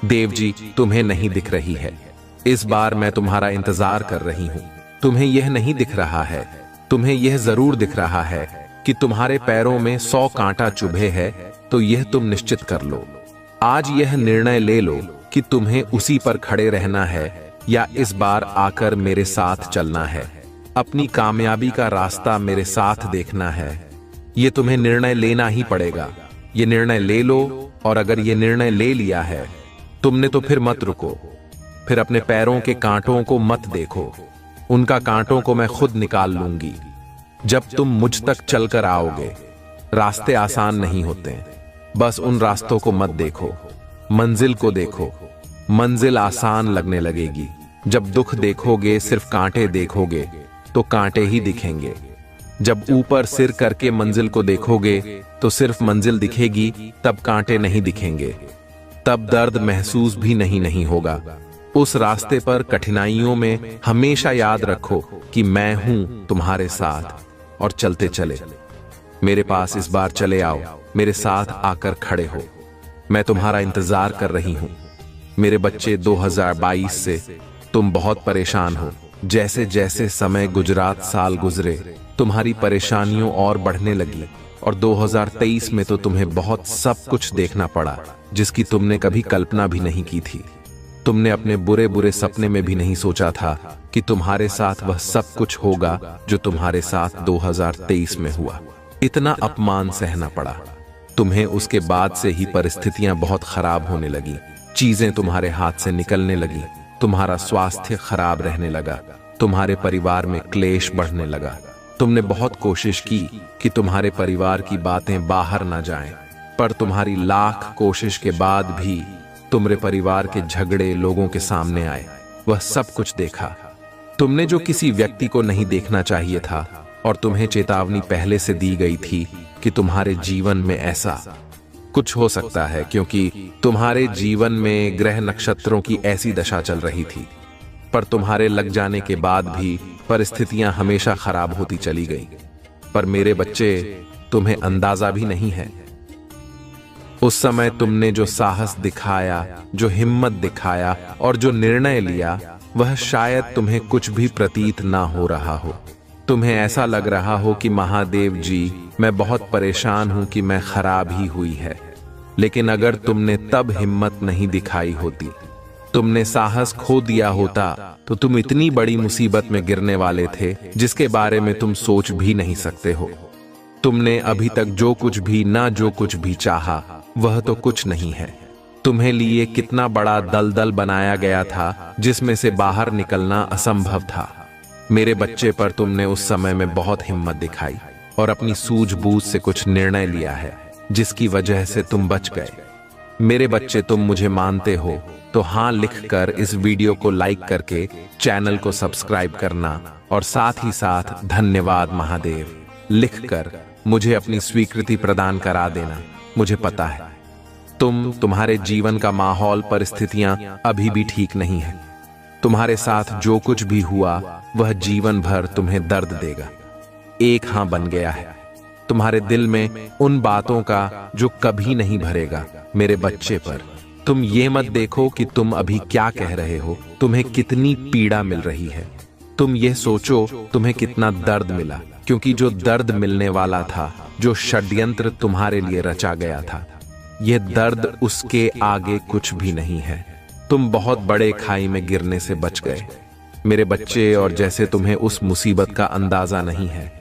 देव जी तुम्हें नहीं दिख रही है। इस बार मैं तुम्हारा इंतजार कर रही हूं। तुम्हें यह नहीं दिख रहा है, तुम्हें यह जरूर दिख रहा है कि तुम्हारे पैरों में 100 कांटा चुभे है, तो यह तुम निश्चित कर लो। आज यह निर्णय ले लो कि तुम्हें उसी पर खड़े रहना है या इस बार आकर मेरे साथ चलना है। अपनी कामयाबी का रास्ता मेरे साथ देखना है। ये तुम्हें निर्णय लेना ही पड़ेगा। ये निर्णय ले लो, और अगर ये निर्णय ले लिया है तुमने तो फिर मत रुको। फिर अपने पैरों के कांटों को मत देखो, उनका कांटों को मैं खुद निकाल लूंगी। जब तुम मुझ तक चलकर आओगे, रास्ते आसान नहीं होते, बस उन रास्तों को मत देखो, मंजिल को देखो। मंजिल आसान लगने लगेगी। जब दुख देखोगे, सिर्फ कांटे देखोगे, तो कांटे ही दिखेंगे। जब ऊपर सिर करके मंजिल को देखोगे तो सिर्फ मंजिल दिखेगी, तब कांटे नहीं दिखेंगे। तब दर्द महसूस भी नहीं होगा। उस रास्ते पर कठिनाइयों में हमेशा याद रखो कि मैं हूं तुम्हारे साथ, और चलते चले। मेरे पास इस बार चले आओ, मेरे साथ आकर खड़े हो। मैं तुम्हारा इंतजार कर रही हूं। मेरे बच्चे, 2022 से तुम बहुत परेशान हो। जैसे जैसे समय गुजरात साल गुजरे, तुम्हारी परेशानियों और बढ़ने लगी, और 2023 में तो तुम्हें बहुत सब कुछ देखना पड़ा जिसकी तुमने कभी कल्पना भी नहीं की थी। तुमने अपने बुरे बुरे सपने में भी नहीं सोचा था कि तुम्हारे साथ वह सब कुछ होगा जो तुम्हारे साथ 2023 में हुआ। इतना अपमान सहना पड़ा तुम्हें। उसके बाद से ही परिस्थितियां बहुत खराब होने लगी, चीजें तुम्हारे हाथ से निकलने लगी, तुम्हारा स्वास्थ्य खराब रहने लगा, तुम्हारे परिवार में क्लेश बढ़ने लगा। तुमने बहुत कोशिश की कि तुम्हारे परिवार की बातें बाहर ना जाएं, पर तुम्हारी लाख कोशिश के बाद भी तुम्हारे परिवार के झगड़े लोगों के सामने आए। वह सब कुछ देखा तुमने, जो किसी व्यक्ति को नहीं देखना चाहिए था, और तुम्हें चेतावनी पहले से दी गई थी कि तुम्हारे जीवन में ऐसा कुछ हो सकता है, क्योंकि तुम्हारे जीवन में ग्रह नक्षत्रों की ऐसी दशा चल रही थी। पर तुम्हारे लग जाने के बाद भी परिस्थितियां हमेशा खराब होती चली गई। पर मेरे बच्चे, तुम्हें अंदाजा भी नहीं है, उस समय तुमने जो साहस दिखाया, जो हिम्मत दिखाया और जो निर्णय लिया, वह शायद तुम्हें कुछ भी प्रतीत ना हो रहा हो। तुम्हें ऐसा लग रहा हो कि महादेव जी, मैं बहुत परेशान हूं कि मैं खराब ही हुई है। लेकिन अगर तुमने तब हिम्मत नहीं दिखाई होती, तुमने साहस खो दिया होता, तो तुम इतनी बड़ी मुसीबत में गिरने वाले थे जिसके बारे में तुम सोच भी नहीं सकते हो। तुमने अभी तक जो कुछ भी चाहा, वह तो कुछ नहीं है। तुम्हें लिए कितना बड़ा दलदल बनाया गया था जिसमें से बाहर निकलना असंभव था। मेरे बच्चे, पर तुमने उस समय में बहुत हिम्मत दिखाई और अपनी सूझबूझ से कुछ निर्णय लिया है, जिसकी वजह से तुम बच गए। मेरे बच्चे, तुम मुझे मानते हो तो हाँ लिखकर इस वीडियो को लाइक करके चैनल को सब्सक्राइब करना, और साथ ही साथ धन्यवाद महादेव लिखकर मुझे अपनी स्वीकृति प्रदान करा देना। मुझे पता है तुम्हारे जीवन का माहौल, परिस्थितियां अभी भी ठीक नहीं है। तुम्हारे साथ जो कुछ भी हुआ वह जीवन भर तुम्हें दर्द देगा। एक हाँ बन गया है तुम्हारे दिल में उन बातों का जो कभी नहीं भरेगा। मेरे बच्चे, पर तुम ये मत देखो कि तुम अभी क्या कह रहे हो, तुम्हें कितनी पीड़ा मिल रही है। तुम ये सोचो तुम्हें कितना दर्द मिला, क्योंकि जो दर्द मिलने वाला था, जो षड्यंत्र तुम्हारे लिए रचा गया था, यह दर्द उसके आगे कुछ भी नहीं है। तुम बहुत बड़े खाई में गिरने से बच गए मेरे बच्चे, और जैसे तुम्हें उस मुसीबत का अंदाजा नहीं है,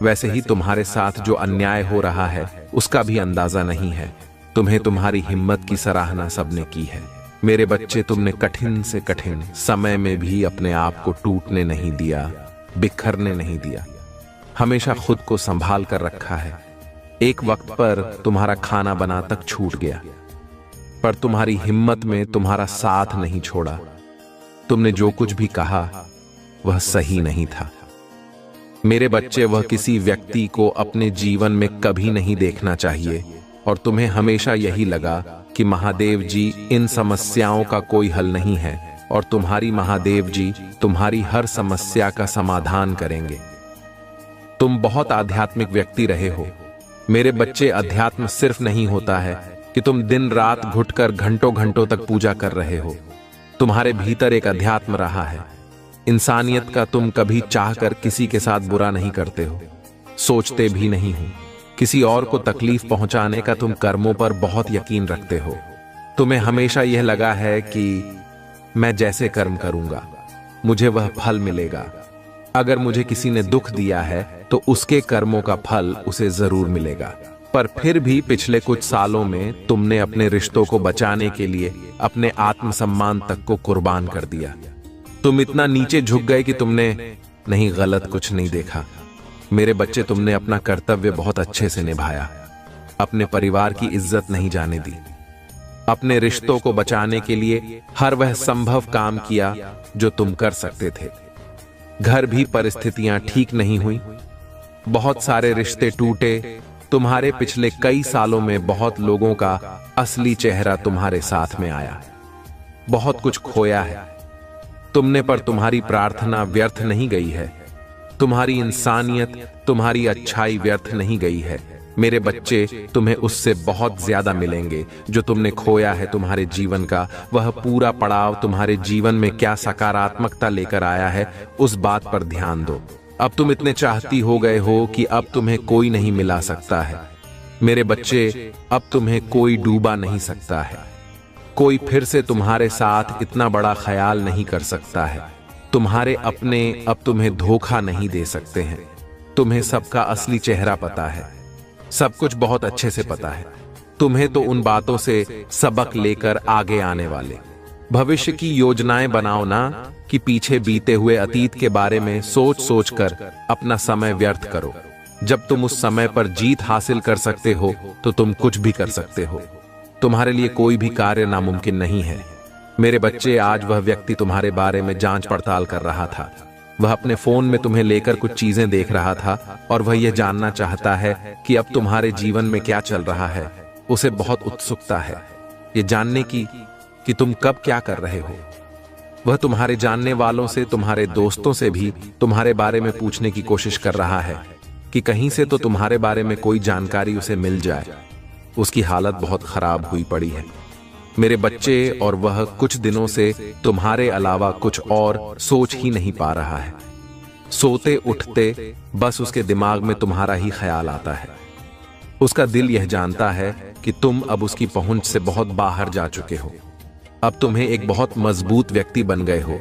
वैसे ही तुम्हारे साथ जो अन्याय हो रहा है उसका भी अंदाजा नहीं है। तुम्हें तुम्हारी हिम्मत की सराहना सबने की है। मेरे बच्चे, तुमने कठिन से कठिन समय में भी अपने आप को टूटने नहीं दिया, बिखरने नहीं दिया, हमेशा खुद को संभाल कर रखा है। एक वक्त पर तुम्हारा खाना बना तक छूट गया, पर तुम्हारी हिम्मत में तुम्हारा साथ नहीं छोड़ा। तुमने जो कुछ भी कहा वह सही नहीं था। मेरे बच्चे, वह किसी व्यक्ति को अपने जीवन में कभी नहीं देखना चाहिए, और तुम्हें हमेशा यही लगा कि महादेव जी इन समस्याओं का कोई हल नहीं है, और तुम्हारी महादेव जी तुम्हारी हर समस्या का समाधान करेंगे। तुम बहुत आध्यात्मिक व्यक्ति रहे हो मेरे बच्चे। अध्यात्म सिर्फ नहीं होता है कि तुम दिन रात घुटकर घंटों घंटों तक पूजा कर रहे हो। तुम्हारे भीतर एक अध्यात्म रहा है, इंसानियत का। तुम कभी चाहकर किसी के साथ बुरा नहीं करते हो, सोचते भी नहीं हो। किसी और को तकलीफ पहुंचाने का तुम कर्मों पर बहुत यकीन रखते हो। तुम्हें हमेशा यह लगा है कि मैं जैसे कर्म करूंगा मुझे वह फल मिलेगा। अगर मुझे किसी ने दुख दिया है तो उसके कर्मों का फल उसे जरूर मिलेगा। पर फिर भी पिछले कुछ सालों में तुमने अपने रिश्तों को बचाने के लिए अपने आत्मसम्मान तक को कुर्बान कर दिया। तुम इतना नीचे झुक गए कि तुमने नहीं, गलत कुछ नहीं देखा। मेरे बच्चे, तुमने अपना कर्तव्य बहुत अच्छे से निभाया। अपने परिवार की इज्जत नहीं जाने दी। अपने रिश्तों को बचाने के लिए हर वह संभव काम किया जो तुम कर सकते थे। घर भी परिस्थितियां ठीक नहीं हुई, बहुत सारे रिश्ते टूटे। तुम्हारे पिछले कई सालों में बहुत लोगों का असली चेहरा तुम्हारे साथ में आया। बहुत कुछ खोया है तुमने, पर तुम्हारी प्रार्थना व्यर्थ नहीं गई है। तुम्हारी इंसानियत, तुम्हारी अच्छाई व्यर्थ नहीं गई है। मेरे बच्चे, तुम्हें उससे बहुत ज्यादा मिलेंगे जो तुमने खोया है। तुम्हारे जीवन का वह पूरा पड़ाव तुम्हारे जीवन में क्या सकारात्मकता लेकर आया है, उस बात पर ध्यान दो। अब तुम इतने चाहती हो गए हो कि अब तुम्हें कोई नहीं मिला सकता है। मेरे बच्चे, अब तुम्हें कोई डूबा नहीं सकता है। कोई फिर से तुम्हारे साथ इतना बड़ा ख्याल नहीं कर सकता है। तुम्हारे अपने अब तुम्हें धोखा नहीं दे सकते हैं। तुम्हें सबका असली चेहरा पता है, सब कुछ बहुत अच्छे से पता है। तुम्हें तो उन बातों से सबक लेकर आगे आने वाले भविष्य की योजनाएं बनाओ ना कि पीछे बीते हुए अतीत के बारे में सोच सोच कर अपना समय व्यर्थ करो। जब तुम उस समय पर जीत हासिल कर सकते हो तो तुम कुछ भी कर सकते हो। तुम्हारे लिए कोई भी कार्य नामुमकिन नहीं है। मेरे बच्चे, आज वह व्यक्ति तुम्हारे बारे में जांच पड़ताल कर रहा था। वह अपने फोन में तुम्हें लेकर कुछ चीजें देख रहा था और वह यह जानना चाहता है कि अब तुम्हारे जीवन में क्या चल रहा है। उसे बहुत उत्सुकता है ये जानने की कि तुम कब क्या कर रहे हो। वह तुम्हारे जानने वालों से, तुम्हारे दोस्तों से भी तुम्हारे बारे में पूछने की कोशिश कर रहा है कि कहीं से तो तुम्हारे बारे में कोई जानकारी उसे मिल जाए। उसकी हालत बहुत खराब हुई पड़ी है मेरे बच्चे, और वह कुछ दिनों से तुम्हारे अलावा कुछ और सोच ही नहीं पा रहा है। सोते उठते बस उसके दिमाग में तुम्हारा ही ख्याल आता है। उसका दिल यह जानता है कि तुम अब उसकी पहुंच से बहुत बाहर जा चुके हो। अब तुम्हें एक बहुत मजबूत व्यक्ति बन गए हो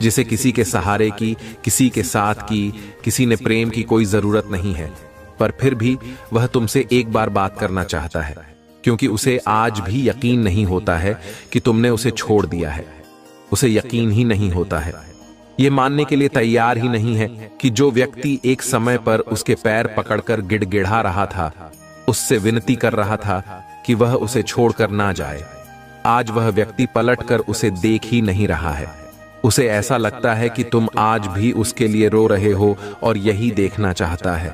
जिसे किसी के सहारे की, किसी के साथ की, किसी ने प्रेम की कोई जरूरत नहीं है। पर फिर भी वह तुमसे एक बार बात करना चाहता है, क्योंकि उसे आज भी यकीन नहीं होता है कि तुमने उसे छोड़ दिया है। उसे यकीन ही नहीं होता है, यह मानने के लिए तैयार ही नहीं है कि जो व्यक्ति एक समय पर उसके पैर पकड़कर गिड़गिड़ा रहा था, उससे विनती कर रहा था कि वह उसे छोड़कर ना जाए, आज वह व्यक्ति पलटकर उसे देख ही नहीं रहा है। उसे ऐसा लगता है कि तुम आज भी उसके लिए रो रहे हो और यही देखना चाहता है।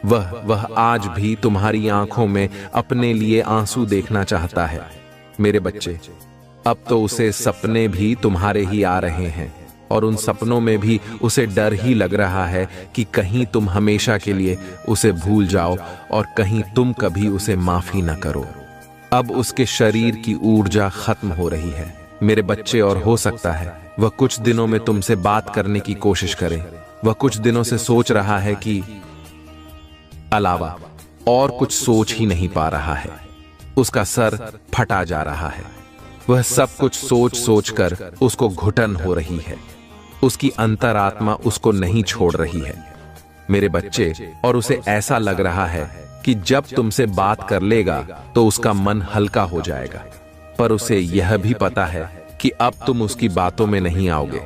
वह आज भी तुम्हारी आंखों में अपने लिए आंसू देखना चाहता है। मेरे बच्चे, अब तो उसे सपने भी तुम्हारे ही आ रहे हैं, और उन सपनों में भी उसे डर ही लग रहा है कि कहीं तुम हमेशा के लिए उसे भूल जाओ और कहीं तुम कभी उसे माफी न करो। अब उसके शरीर की ऊर्जा खत्म हो रही है मेरे बच्चे, और हो सकता है वह कुछ दिनों में तुमसे बात करने की कोशिश करे। वह कुछ दिनों से सोच रहा है कि अलावा और कुछ सोच ही नहीं पा रहा है। उसका सर फटा जा रहा है। वह सब कुछ सोच सोच कर उसको घुटन हो रही है। उसकी अंतरात्मा उसको नहीं छोड़ रही है मेरे बच्चे, और उसे ऐसा लग रहा है कि जब तुमसे बात कर लेगा तो उसका मन हल्का हो जाएगा। पर उसे यह भी पता है कि अब तुम उसकी बातों में नहीं आओगे,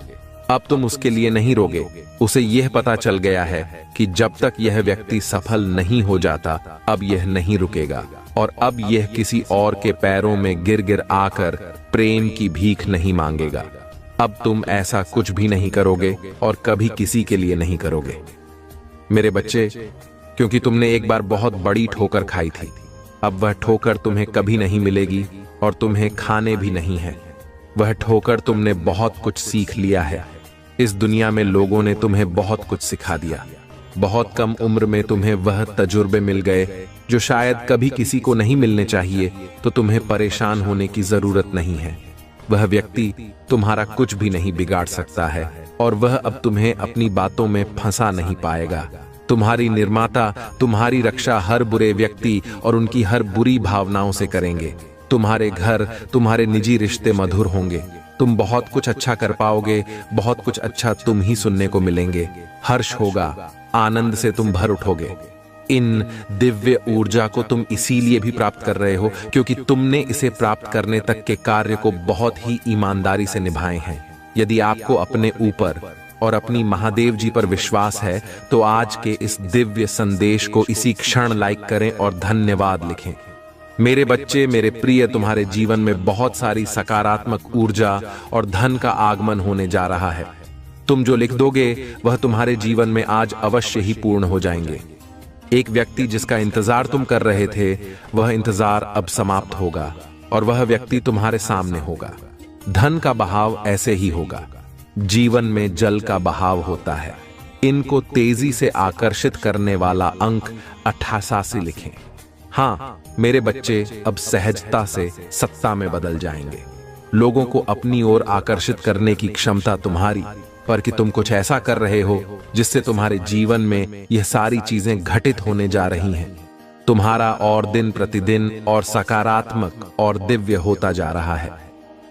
अब तुम उसके लिए नहीं रोगे। उसे यह पता चल गया है कि जब तक यह व्यक्ति सफल नहीं हो जाता, अब यह नहीं रुकेगा, और अब यह किसी और के पैरों में गिर गिर आकर प्रेम की भीख नहीं मांगेगा। अब तुम ऐसा कुछ भी नहीं करोगे और कभी किसी के लिए नहीं करोगे मेरे बच्चे, क्योंकि तुमने एक बार बहुत बड़ी ठोकर खाई थी। अब वह ठोकर तुम्हें कभी नहीं मिलेगी और तुम्हें खाने भी नहीं है। वह ठोकर तुमने बहुत कुछ सीख लिया है। इस दुनिया में लोगों ने तुम्हें बहुत कुछ सिखा दिया। बहुत कम उम्र में तुम्हें वह तजुर्बे मिल गए जो शायद कभी किसी को नहीं मिलने चाहिए, तो तुम्हें परेशान होने की जरूरत नहीं है। वह व्यक्ति तुम्हारा कुछ भी नहीं बिगाड़ सकता है, और वह अब तुम्हें अपनी बातों में फंसा नहीं पाएगा। तुम्हारी निर्माता तुम्हारी रक्षा हर बुरे व्यक्ति और उनकी हर बुरी भावनाओं से करेंगे। तुम्हारे घर, तुम्हारे निजी रिश्ते मधुर होंगे। तुम बहुत कुछ अच्छा कर पाओगे, बहुत कुछ अच्छा तुम ही सुनने को मिलेंगे। हर्ष होगा, आनंद से तुम भर उठोगे। इन दिव्य ऊर्जा को तुम इसीलिए भी प्राप्त कर रहे हो क्योंकि तुमने इसे प्राप्त करने तक के कार्य को बहुत ही ईमानदारी से निभाए हैं। यदि आपको अपने ऊपर और अपनी महादेव जी पर विश्वास है तो आज के इस दिव्य संदेश को इसी क्षण लाइक करें और धन्यवाद लिखें। मेरे बच्चे, मेरे प्रिय, तुम्हारे जीवन में बहुत सारी सकारात्मक ऊर्जा और धन का आगमन होने जा रहा है। तुम जो लिख दोगे वह तुम्हारे जीवन में आज अवश्य ही पूर्ण हो जाएंगे। एक व्यक्ति जिसका इंतजार तुम कर रहे थे, वह इंतजार अब समाप्त होगा और वह व्यक्ति तुम्हारे सामने होगा। धन का बहाव ऐसे ही होगा। जीवन में जल का बहाव होता है। इनको तेजी से आकर्षित करने वाला अंक 88 लिखें। हाँ मेरे बच्चे, अब सहजता से सत्ता में बदल जाएंगे। लोगों को अपनी ओर आकर्षित करने की क्षमता तुम्हारी, पर कि तुम कुछ ऐसा कर रहे हो जिससे तुम्हारे जीवन में यह सारी चीजें घटित होने जा रही हैं। तुम्हारा और दिन प्रतिदिन और सकारात्मक और दिव्य होता जा रहा है।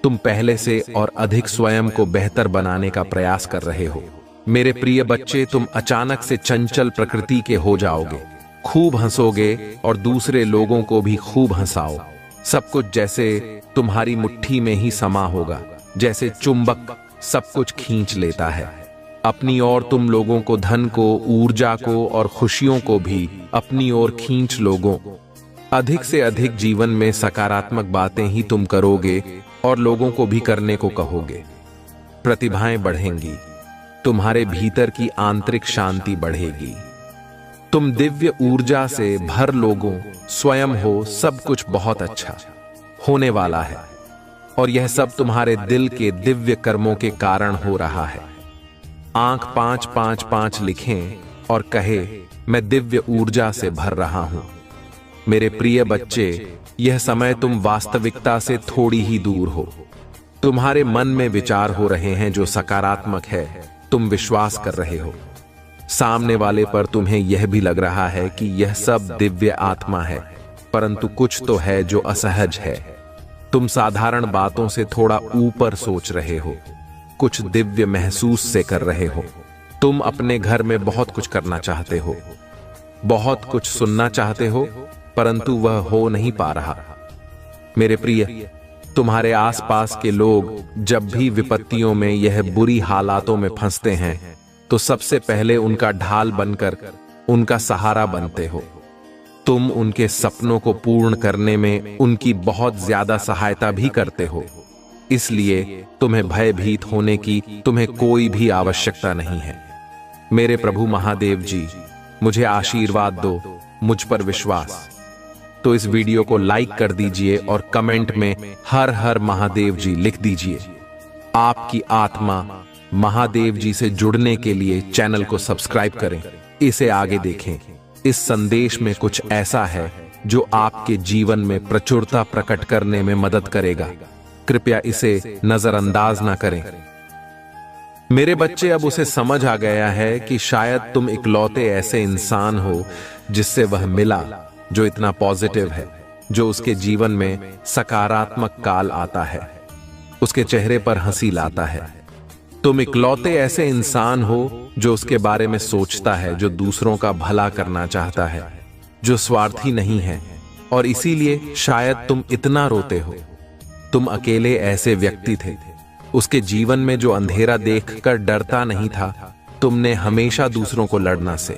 तुम पहले से और अधिक स्वयं को बेहतर बनाने का प्रयास कर रहे हो। मेरे प्रिय बच्चे, तुम अचानक से चंचल प्रकृति के हो जाओगे। खूब हंसोगे और दूसरे लोगों को भी खूब हंसाओ। सब कुछ जैसे तुम्हारी मुट्ठी में ही समा होगा, जैसे चुंबक सब कुछ खींच लेता है। अपनी ओर तुम लोगों को, धन को, ऊर्जा को और खुशियों को भी अपनी ओर खींच लोगों। अधिक से अधिक जीवन में सकारात्मक बातें ही तुम करोगे और लोगों को भी करने को कहोगे। प्रतिभाएं बढ़ेंगी, तुम्हारे भीतर की आंतरिक शांति बढ़ेगी। तुम दिव्य ऊर्जा से भर लोगों, स्वयं हो। सब कुछ बहुत अच्छा होने वाला है और यह सब तुम्हारे दिल के दिव्य कर्मों के कारण हो रहा है। आंक 555 लिखें और कहे, मैं दिव्य ऊर्जा से भर रहा हूं। मेरे प्रिय बच्चे, यह समय तुम वास्तविकता से थोड़ी ही दूर हो। तुम्हारे मन में विचार हो रहे हैं जो सकारात्मक है। तुम विश्वास कर रहे हो। सामने वाले पर तुम्हें यह भी लग रहा है कि यह सब दिव्य आत्मा है, परंतु कुछ तो है जो असहज है। तुम साधारण बातों से थोड़ा ऊपर सोच रहे हो, कुछ दिव्य महसूस से कर रहे हो। तुम अपने घर में बहुत कुछ करना चाहते हो, बहुत कुछ सुनना चाहते हो, परंतु वह हो नहीं पा रहा। मेरे प्रिय, तुम्हारे आसपास के लोग जब भी विपत्तियों में, यह बुरी हालातों में फंसते हैं, तो सबसे पहले उनका ढाल बनकर उनका सहारा बनते हो। तुम उनके सपनों को पूर्ण करने में उनकी बहुत ज्यादा सहायता भी करते हो। इसलिए तुम्हें भयभीत होने की तुम्हें कोई भी आवश्यकता नहीं है। मेरे प्रभु महादेव जी, मुझे आशीर्वाद दो, मुझ पर विश्वास। तो इस वीडियो को लाइक कर दीजिए और कमेंट में हर हर महादेव जी लिख दीजिए। आपकी आत्मा महादेव जी से जुड़ने के लिए चैनल को सब्सक्राइब करें। इसे आगे देखें। इस संदेश में कुछ ऐसा है जो आपके जीवन में प्रचुरता प्रकट करने में मदद करेगा। कृपया इसे नजरअंदाज ना करें। मेरे बच्चे, अब उसे समझ आ गया है कि शायद तुम इकलौते ऐसे इंसान हो जिससे वह मिला जो इतना पॉजिटिव है, जो उसके जीवन में सकारात्मक काल आता है, उसके चेहरे पर हंसी लाता है। तुम इकलौते ऐसे इंसान हो जो उसके बारे में सोचता है, जो दूसरों का भला करना चाहता है, जो स्वार्थी नहीं है, और इसीलिए शायद तुम इतना रोते हो। तुम अकेले ऐसे व्यक्ति थे। उसके जीवन में जो अंधेरा देखकर डरता नहीं था, तुमने हमेशा दूसरों को लड़ना से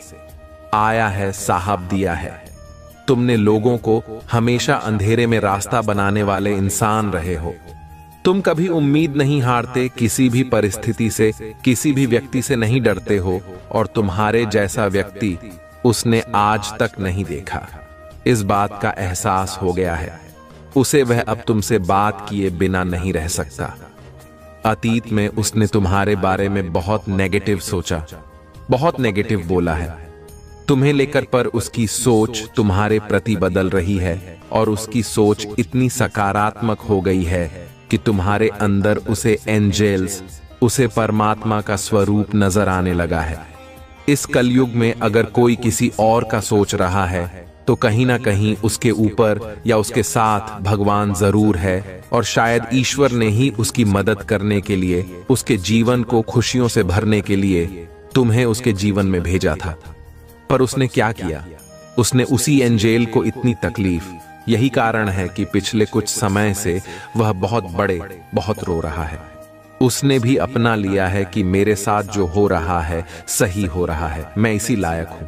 आया है, साहब दिया है। तुमने लोगों को हमेशा अंधेरे में रास्ता बनाने वाले इंसान रहे हो। तुम कभी उम्मीद नहीं हारते, किसी भी परिस्थिति से, किसी भी व्यक्ति से नहीं डरते हो, और तुम्हारे जैसा व्यक्ति उसने आज तक नहीं देखा। इस बात का एहसास हो गया है। उसे वह अब तुमसे बात किए बिना नहीं रह सकता। अतीत में उसने तुम्हारे बारे में बहुत नेगेटिव सोचा, बहुत नेगेटिव बोला है तुम्हें लेकर, पर उसकी सोच तुम्हारे प्रति बदल रही है और उसकी सोच इतनी सकारात्मक हो गई है कि तुम्हारे अंदर उसे एंजेल्स, उसे परमात्मा का स्वरूप नजर आने लगा है। इस कलयुग में अगर कोई किसी और का सोच रहा है तो कहीं ना कहीं उसके ऊपर या उसके साथ भगवान जरूर है, और शायद ईश्वर ने ही उसकी मदद करने के लिए, उसके जीवन को खुशियों से भरने के लिए तुम्हें उसके जीवन में भेजा था। पर उसने क्या किया? उसने उसी एंजेल को इतनी तकलीफ। यही कारण है कि पिछले कुछ समय से वह बहुत रो रहा है। उसने भी अपना लिया है कि मेरे साथ जो हो रहा है सही हो रहा है, मैं इसी लायक हूं।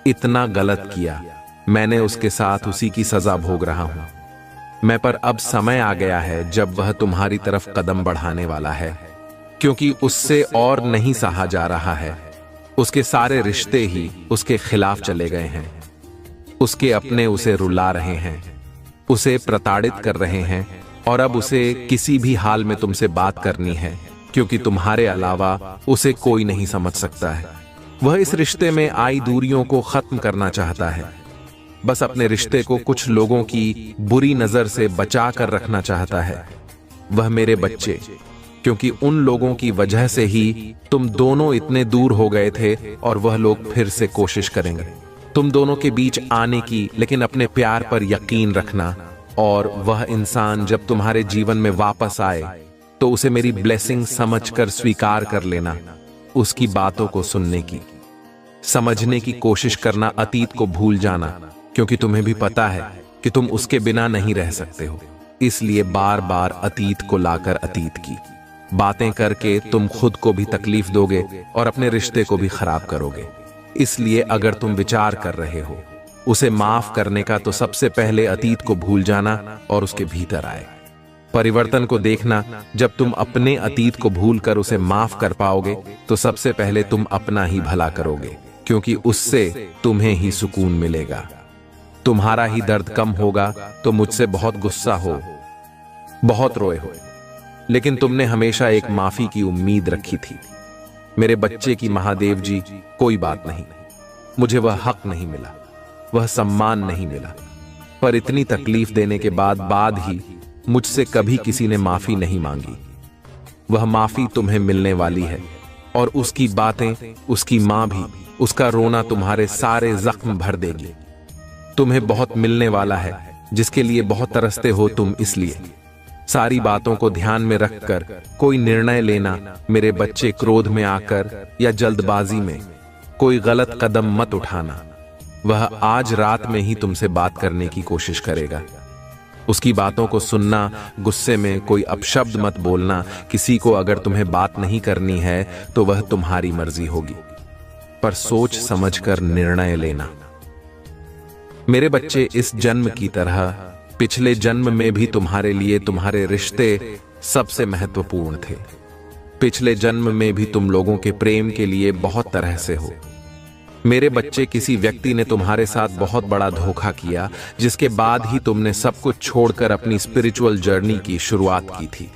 इतना गलत किया मैंने उसके साथ, उसी की सजा भोग रहा हूं मैं। पर अब समय आ गया है जब वह तुम्हारी तरफ कदम बढ़ाने वाला है, क्योंकि उससे और नहीं सहा जा रहा है। उसके सारे रिश्ते ही उसके खिलाफ चले गए हैं। उसके अपने उसे रुला रहे हैं, उसे प्रताड़ित कर रहे हैं, और अब उसे किसी भी हाल में तुमसे बात करनी है, क्योंकि तुम्हारे अलावा उसे कोई नहीं समझ सकता है। वह इस रिश्ते में आई दूरियों को खत्म करना चाहता है। बस अपने रिश्ते को कुछ लोगों की बुरी नजर से बचा कर रखना चाहता है। वह मेरे बच्चे, क्योंकि उन लोगों की वजह से ही तुम दोनों इतने दूर हो गए थे, और वह लोग फिर से कोशिश करेंगे तुम दोनों के बीच आने की। लेकिन अपने प्यार पर यकीन रखना, और वह इंसान जब तुम्हारे जीवन में वापस आए तो उसे मेरी ब्लेसिंग समझकर स्वीकार कर लेना। उसकी बातों को सुनने की, समझने की कोशिश करना, अतीत को भूल जाना, क्योंकि तुम्हें भी पता है कि तुम उसके बिना नहीं रह सकते हो। इसलिए बार बार अतीत को लाकर अतीत की बातें करके तुम खुद को भी तकलीफ दोगे और अपने रिश्ते को भी खराब करोगे। इसलिए अगर तुम विचार कर रहे हो उसे माफ करने का, तो सबसे पहले अतीत को भूल जाना और उसके भीतर आए परिवर्तन को देखना। जब तुम अपने अतीत को भूलकर उसे माफ कर पाओगे तो सबसे पहले तुम अपना ही भला करोगे, क्योंकि उससे तुम्हें ही सुकून मिलेगा। तुम्हारा ही दर्द कम होगा। तो मुझसे बहुत गुस्सा हो, बहुत रोए हो, लेकिन तुमने हमेशा एक माफी की उम्मीद रखी थी। मेरे बच्चे की महादेव जी, कोई बात नहीं, मुझे वह हक नहीं मिला, वह सम्मान नहीं मिला। पर इतनी तकलीफ देने के बाद ही मुझसे कभी किसी ने माफी नहीं मांगी। वह माफी तुम्हें मिलने वाली है, और उसकी बातें, उसकी मां भी, उसका रोना तुम्हारे सारे जख्म भर देगी। तुम्हें बहुत मिलने वाला है, जिसके लिए बहुत तरसते हो तुम। इसलिए सारी बातों को ध्यान में रखकर कोई निर्णय लेना। मेरे बच्चे, क्रोध में आकर या जल्दबाजी में कोई गलत कदम मत उठाना। वह आज रात में ही तुमसे बात करने की कोशिश करेगा। उसकी बातों को सुनना, गुस्से में कोई अपशब्द मत बोलना। किसी को अगर तुम्हें बात नहीं करनी है तो वह तुम्हारी मर्जी होगी, पर सोच समझकर निर्णय लेना। मेरे बच्चे, इस जन्म की तरह पिछले जन्म में भी तुम्हारे लिए तुम्हारे रिश्ते सबसे महत्वपूर्ण थे। पिछले जन्म में भी तुम लोगों के प्रेम के लिए बहुत तरह से हो। मेरे बच्चे, किसी व्यक्ति ने तुम्हारे साथ बहुत बड़ा धोखा किया, जिसके बाद ही तुमने सब कुछ छोड़कर अपनी स्पिरिचुअल जर्नी की शुरुआत की थी।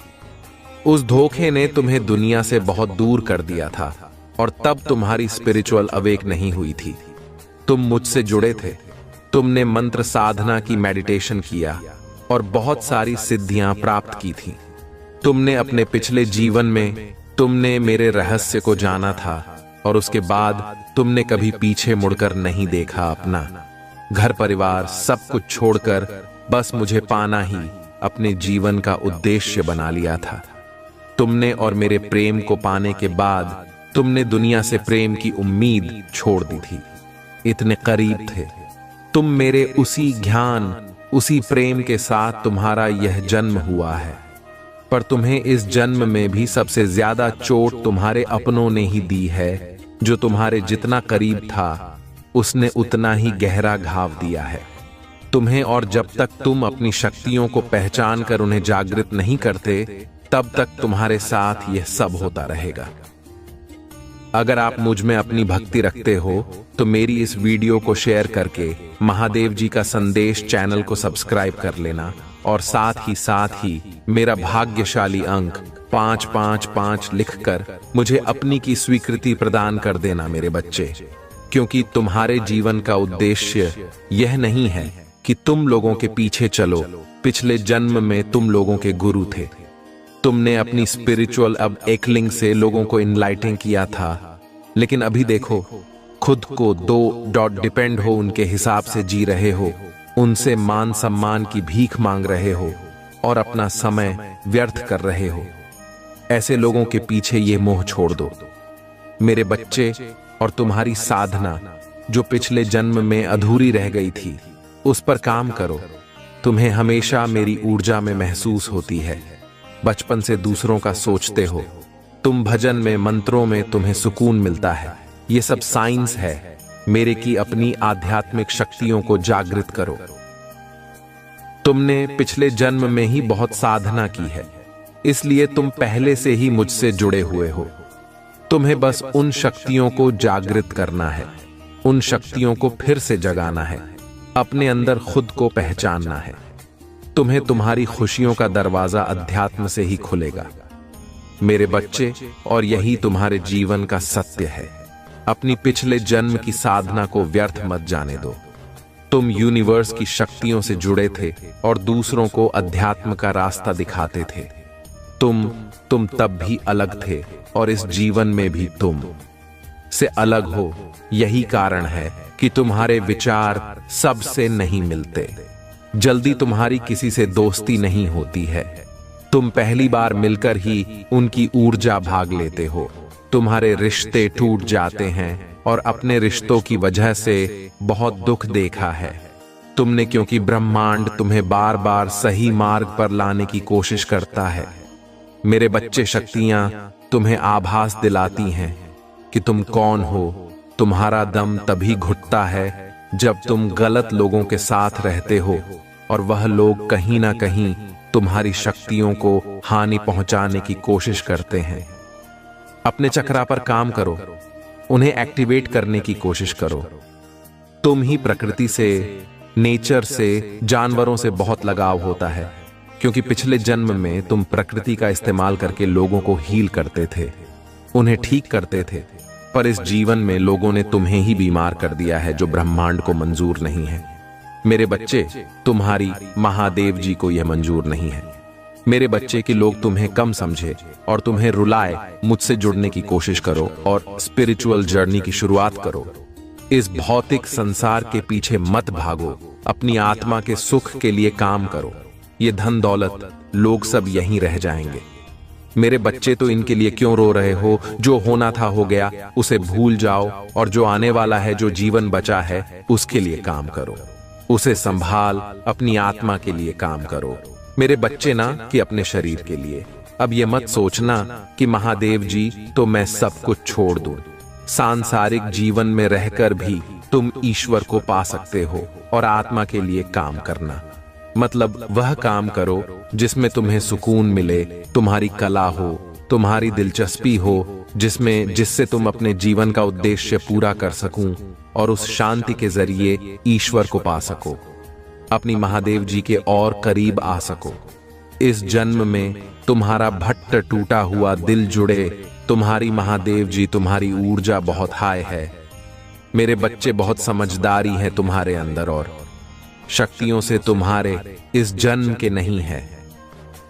उस धोखे ने तुम्हें दुनिया से बहुत दूर कर दिया था, और तब तुम्हारी स्पिरिचुअल अवेक नहीं हुई थी। तुम मुझसे जुड़े थे, तुमने मंत्र साधना की, मेडिटेशन किया और बहुत सारी सिद्धियां प्राप्त की थी। तुमने अपने पिछले जीवन में तुमने मेरे रहस्य को जाना था, और उसके बाद तुमने कभी पीछे मुड़कर नहीं देखा। अपना घर परिवार सब कुछ छोड़कर बस मुझे पाना ही अपने जीवन का उद्देश्य बना लिया था। तुमने और मेरे प्रेम को पाने के बाद तुमने दुनिया से प्रेम की उम्मीद छोड़ दी थी। इतने करीब थे तुम मेरे। उसी ज्ञान, उसी प्रेम के साथ तुम्हारा यह जन्म हुआ है, पर तुम्हें इस जन्म में भी सबसे ज्यादा चोट तुम्हारे अपनों ने ही दी है। जो तुम्हारे जितना करीब था उसने उतना ही गहरा घाव दिया है तुम्हें। और जब तक तुम अपनी शक्तियों को पहचान कर उन्हें जागृत नहीं करते, तब तक तुम्हारे साथ यह सब होता रहेगा। अगर आप मुझ में अपनी भक्ति रखते हो तो मेरी इस वीडियो को शेयर करके महादेव जी का संदेश चैनल को सब्सक्राइब कर लेना, और साथ ही मेरा भाग्यशाली अंक 555 लिखकर मुझे अपनी की स्वीकृति प्रदान कर देना मेरे बच्चे, क्योंकि तुम्हारे जीवन का उद्देश्य यह नहीं है कि तुम लोगों के पीछे चलो। पिछले जन्म में तुम लोगों के गुरु थे। तुमने अपनी स्पिरिचुअल अब एकलिंग से लोगों को इनलाइटिंग किया था, लेकिन अभी देखो, खुद को दो डिपेंड हो उनके हिसाब से जी रहे हो, उनसे मान सम्मान की भीख मांग रहे हो और अपना समय व्यर्थ कर रहे हो। ऐसे लोगों के पीछे ये मोह छोड़ दो। मेरे बच्चे, और तुम्हारी साधना जो पिछले जन्म में अधूरी रह गई थी, उस पर काम करो। तुम्हें हमेशा मेरी ऊर्जा में महसूस होती है। बचपन से दूसरों का सोचते हो। तुम भजन में, मंत्रों में तुम्हें सुकून मिलता है। ये सब साइंस है मेरे की अपनी आध्यात्मिक शक्तियों को जागृत करो। तुमने पिछले जन्म में ही बहुत साधना की है, इसलिए तुम पहले से ही मुझसे जुड़े हुए हो। तुम्हें बस उन शक्तियों को जागृत करना है, उन शक्तियों को फिर से जगाना है, अपने अंदर खुद को पहचानना है। तुम्हें तुम्हारी खुशियों का दरवाजा अध्यात्म से ही खुलेगा मेरे बच्चे, और यही तुम्हारे जीवन का सत्य है। अपनी पिछले जन्म की साधना को व्यर्थ मत जाने दो। तुम यूनिवर्स की शक्तियों से जुड़े थे और दूसरों को अध्यात्म का रास्ता दिखाते थे। तुम तब भी अलग थे और इस जीवन में भी तुम से अलग हो। यही कारण है कि तुम्हारे विचार सबसे नहीं मिलते। जल्दी तुम्हारी किसी से दोस्ती नहीं होती है। तुम पहली बार मिलकर ही उनकी ऊर्जा भाग लेते हो। तुम्हारे रिश्ते टूट जाते हैं और अपने रिश्तों की वजह से बहुत दुख देखा है तुमने, क्योंकि ब्रह्मांड तुम्हें बार बार सही मार्ग पर लाने की कोशिश करता है। मेरे बच्चे, शक्तियां तुम्हें आभास दिलाती हैं कि तुम कौन हो। तुम्हारा दम तभी घुटता है जब तुम गलत लोगों के साथ रहते हो और वह लोग कहीं ना कहीं तुम्हारी शक्तियों को हानि पहुंचाने की कोशिश करते हैं। अपने चक्रा पर काम करो, उन्हें एक्टिवेट करने की कोशिश करो। तुम ही प्रकृति से, नेचर से, जानवरों से बहुत लगाव होता है, क्योंकि पिछले जन्म में तुम प्रकृति का इस्तेमाल करके लोगों को हील करते थे, उन्हें ठीक करते थे। पर इस जीवन में लोगों ने तुम्हें ही बीमार कर दिया है, जो ब्रह्मांड को मंजूर नहीं है। मेरे बच्चे, तुम्हारी महादेव जी को यह मंजूर नहीं है मेरे बच्चे कि लोग तुम्हें कम समझे और तुम्हें रुलाए। मुझसे जुड़ने की कोशिश करो और स्पिरिचुअल जर्नी की शुरुआत करो। इस भौतिक संसार के पीछे मत भागो, अपनी आत्मा के सुख के लिए काम करो। ये धन दौलत, लोग सब यहीं रह जाएंगे। मेरे बच्चे, तो इनके लिए क्यों रो रहे हो? जो होना था हो गया, उसे भूल जाओ और जो आने वाला है, जो जीवन बचा है, उसके लिए काम करो। उसे संभाल, अपनी आत्मा के लिए काम करो मेरे बच्चे, ना कि अपने शरीर के लिए। अब ये मत सोचना कि महादेव जी तो मैं सब कुछ छोड़ दूं। सांसारिक जीवन में रहकर भी तुम ईश्वर को पा सकते हो और आत्मा के लिए काम करना। मतलब वह काम करो जिसमें सुकून मिले, तुम्हारी कला हो, तुम्हारी दिलचस्पी हो, जिससे तुम अपने जीवन का उद्देश्य पूरा कर सकूं और उस शांति के जरिए ईश्वर को पा सको, अपनी महादेव जी के और करीब आ सको। इस जन्म में तुम्हारा भट्ट टूटा हुआ दिल जुड़े, तुम्हारी महादेव जी, तुम्हारी ऊर्जा बहुत हाई है मेरे बच्चे। बहुत समझदारी है तुम्हारे अंदर और शक्तियों से तुम्हारे इस जन्म के नहीं है,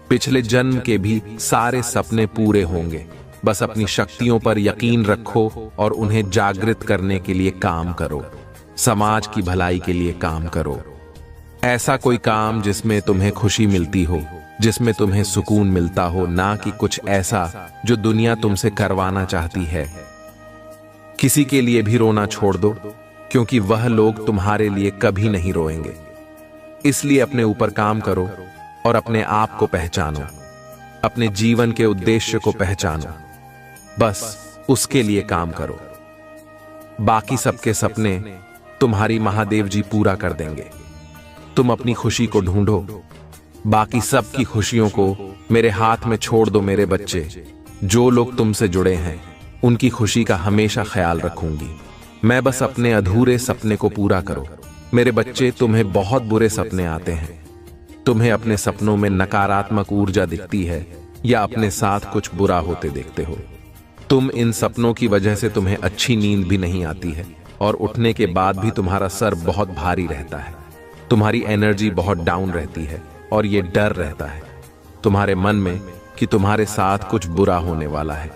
पिछले जन्म के भी सारे सपने पूरे होंगे। बस अपनी शक्तियों पर यकीन रखो और उन्हें जागृत करने के लिए काम करो। समाज की भलाई के लिए काम करो। ऐसा कोई काम जिसमें तुम्हें खुशी मिलती हो, जिसमें तुम्हें सुकून मिलता हो, ना कि कुछ ऐसा जो दुनिया तुमसे करवाना चाहती है। किसी के लिए भी रोना छोड़ दो, क्योंकि वह लोग तुम्हारे लिए कभी नहीं रोएंगे। इसलिए अपने ऊपर काम करो और अपने आप को पहचानो, अपने जीवन के उद्देश्य को पहचानो। बस उसके लिए काम करो। बाकी सबके सपने तुम्हारी महादेव जी पूरा कर देंगे। तुम अपनी खुशी को ढूंढो, बाकी सबकी खुशियों को मेरे हाथ में छोड़ दो मेरे बच्चे। जो लोग तुमसे जुड़े हैं उनकी खुशी का हमेशा ख्याल रखूंगी मैं। बस अपने अधूरे सपने को पूरा करो मेरे बच्चे। तुम्हें बहुत बुरे सपने आते हैं, तुम्हें अपने सपनों में नकारात्मक ऊर्जा दिखती है या अपने साथ कुछ बुरा होते देखते हो। तुम इन सपनों की वजह से तुम्हें अच्छी नींद भी नहीं आती है और उठने के बाद भी तुम्हारा सर बहुत भारी रहता है। तुम्हारी एनर्जी बहुत डाउन रहती है और ये डर रहता है तुम्हारे मन में कि तुम्हारे साथ कुछ बुरा होने वाला है।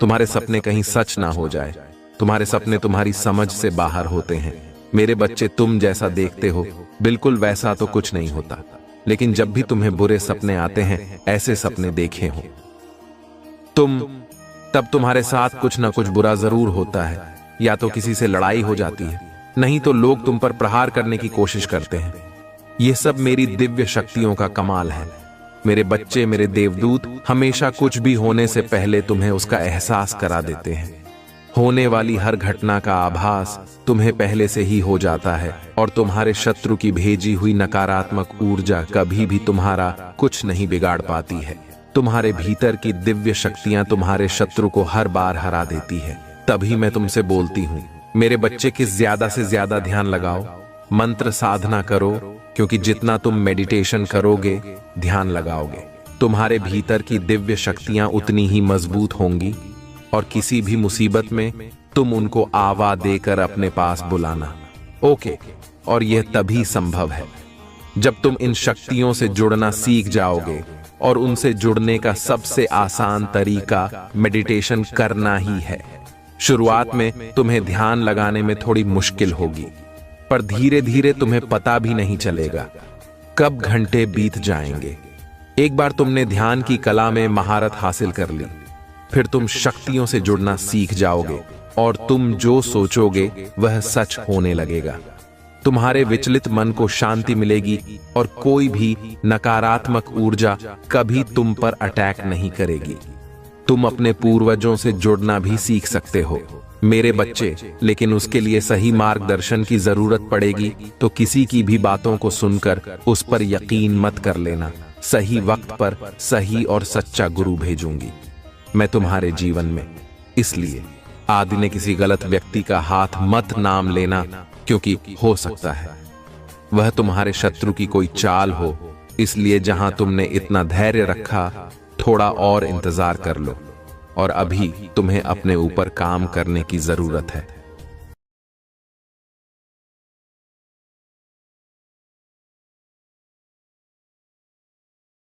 तुम्हारे सपने कहीं सच ना हो जाए, तुम्हारे सपने तुम्हारी समझ से बाहर होते हैं। मेरे बच्चे, तुम जैसा देखते हो बिल्कुल वैसा तो कुछ नहीं होता, लेकिन जब भी तुम्हें बुरे सपने आते हैं, ऐसे सपने देखे हो तब तुम्हारे साथ कुछ ना कुछ बुरा जरूर होता है। या तो किसी से लड़ाई हो जाती है, नहीं तो लोग तुम पर प्रहार करने की कोशिश करते हैं। यह सब मेरी दिव्य शक्तियों का कमाल है। मेरे बच्चे, मेरे देवदूत हमेशा कुछ भी होने से पहले तुम्हें उसका एहसास करा देते हैं। होने वाली हर घटना का आभास तुम्हें पहले से ही हो जाता है और तुम्हारे शत्रु की भेजी हुई नकारात्मक ऊर्जा कभी भी तुम्हारा कुछ नहीं बिगाड़ पाती है। तुम्हारे भीतर की दिव्य शक्तियां तुम्हारे शत्रु को हर बार हरा देती है। तभी मैं तुमसे बोलती हूँ, मेरे बच्चे की ज्यादा से ज्यादा ध्यान लगाओ, मंत्र साधना करो, क्योंकि जितना तुम मेडिटेशन करोगे, ध्यान लगाओगे, तुम्हारे भीतर की दिव्य शक्तियां उतनी ही मजबूत होंगी और किसी भी मुसीबत में तुम उनको आवा देकर अपने पास बुलाना। ओके, और यह तभी संभव है जब तुम इन शक्तियों से जुड़ना सीख जाओगे, और उनसे जुड़ने का सबसे आसान तरीका मेडिटेशन करना ही है। शुरुआत में तुम्हें ध्यान लगाने में थोड़ी मुश्किल होगी, पर धीरे धीरे तुम्हें पता भी नहीं चलेगा कब घंटे बीत जाएंगे। एक बार तुमने ध्यान की कला में महारत हासिल कर ली, फिर तुम शक्तियों से जुड़ना सीख जाओगे और तुम जो सोचोगे वह सच होने लगेगा। तुम्हारे विचलित मन को शांति मिलेगी और कोई भी नकारात्मक ऊर्जा कभी तुम पर अटैक नहीं करेगी। तुम अपने पूर्वजों से जुड़ना भी सीख सकते हो मेरे बच्चे, लेकिन उसके लिए सही मार्गदर्शन की जरूरत पड़ेगी। तो किसी की भी बातों को सुनकर उस पर यकीन मत कर लेना। सही वक्त पर सही और सच्चा गुरु भेजूंगी मैं तुम्हारे जीवन में। इसलिए आदि ने किसी गलत व्यक्ति का हाथ मत नाम लेना, क्योंकि हो सकता है वह तुम्हारे शत्रु की कोई चाल हो। इसलिए जहां तुमने इतना धैर्य रखा, थोड़ा और इंतजार कर लो, और अभी तुम्हें अपने ऊपर काम करने की जरूरत है।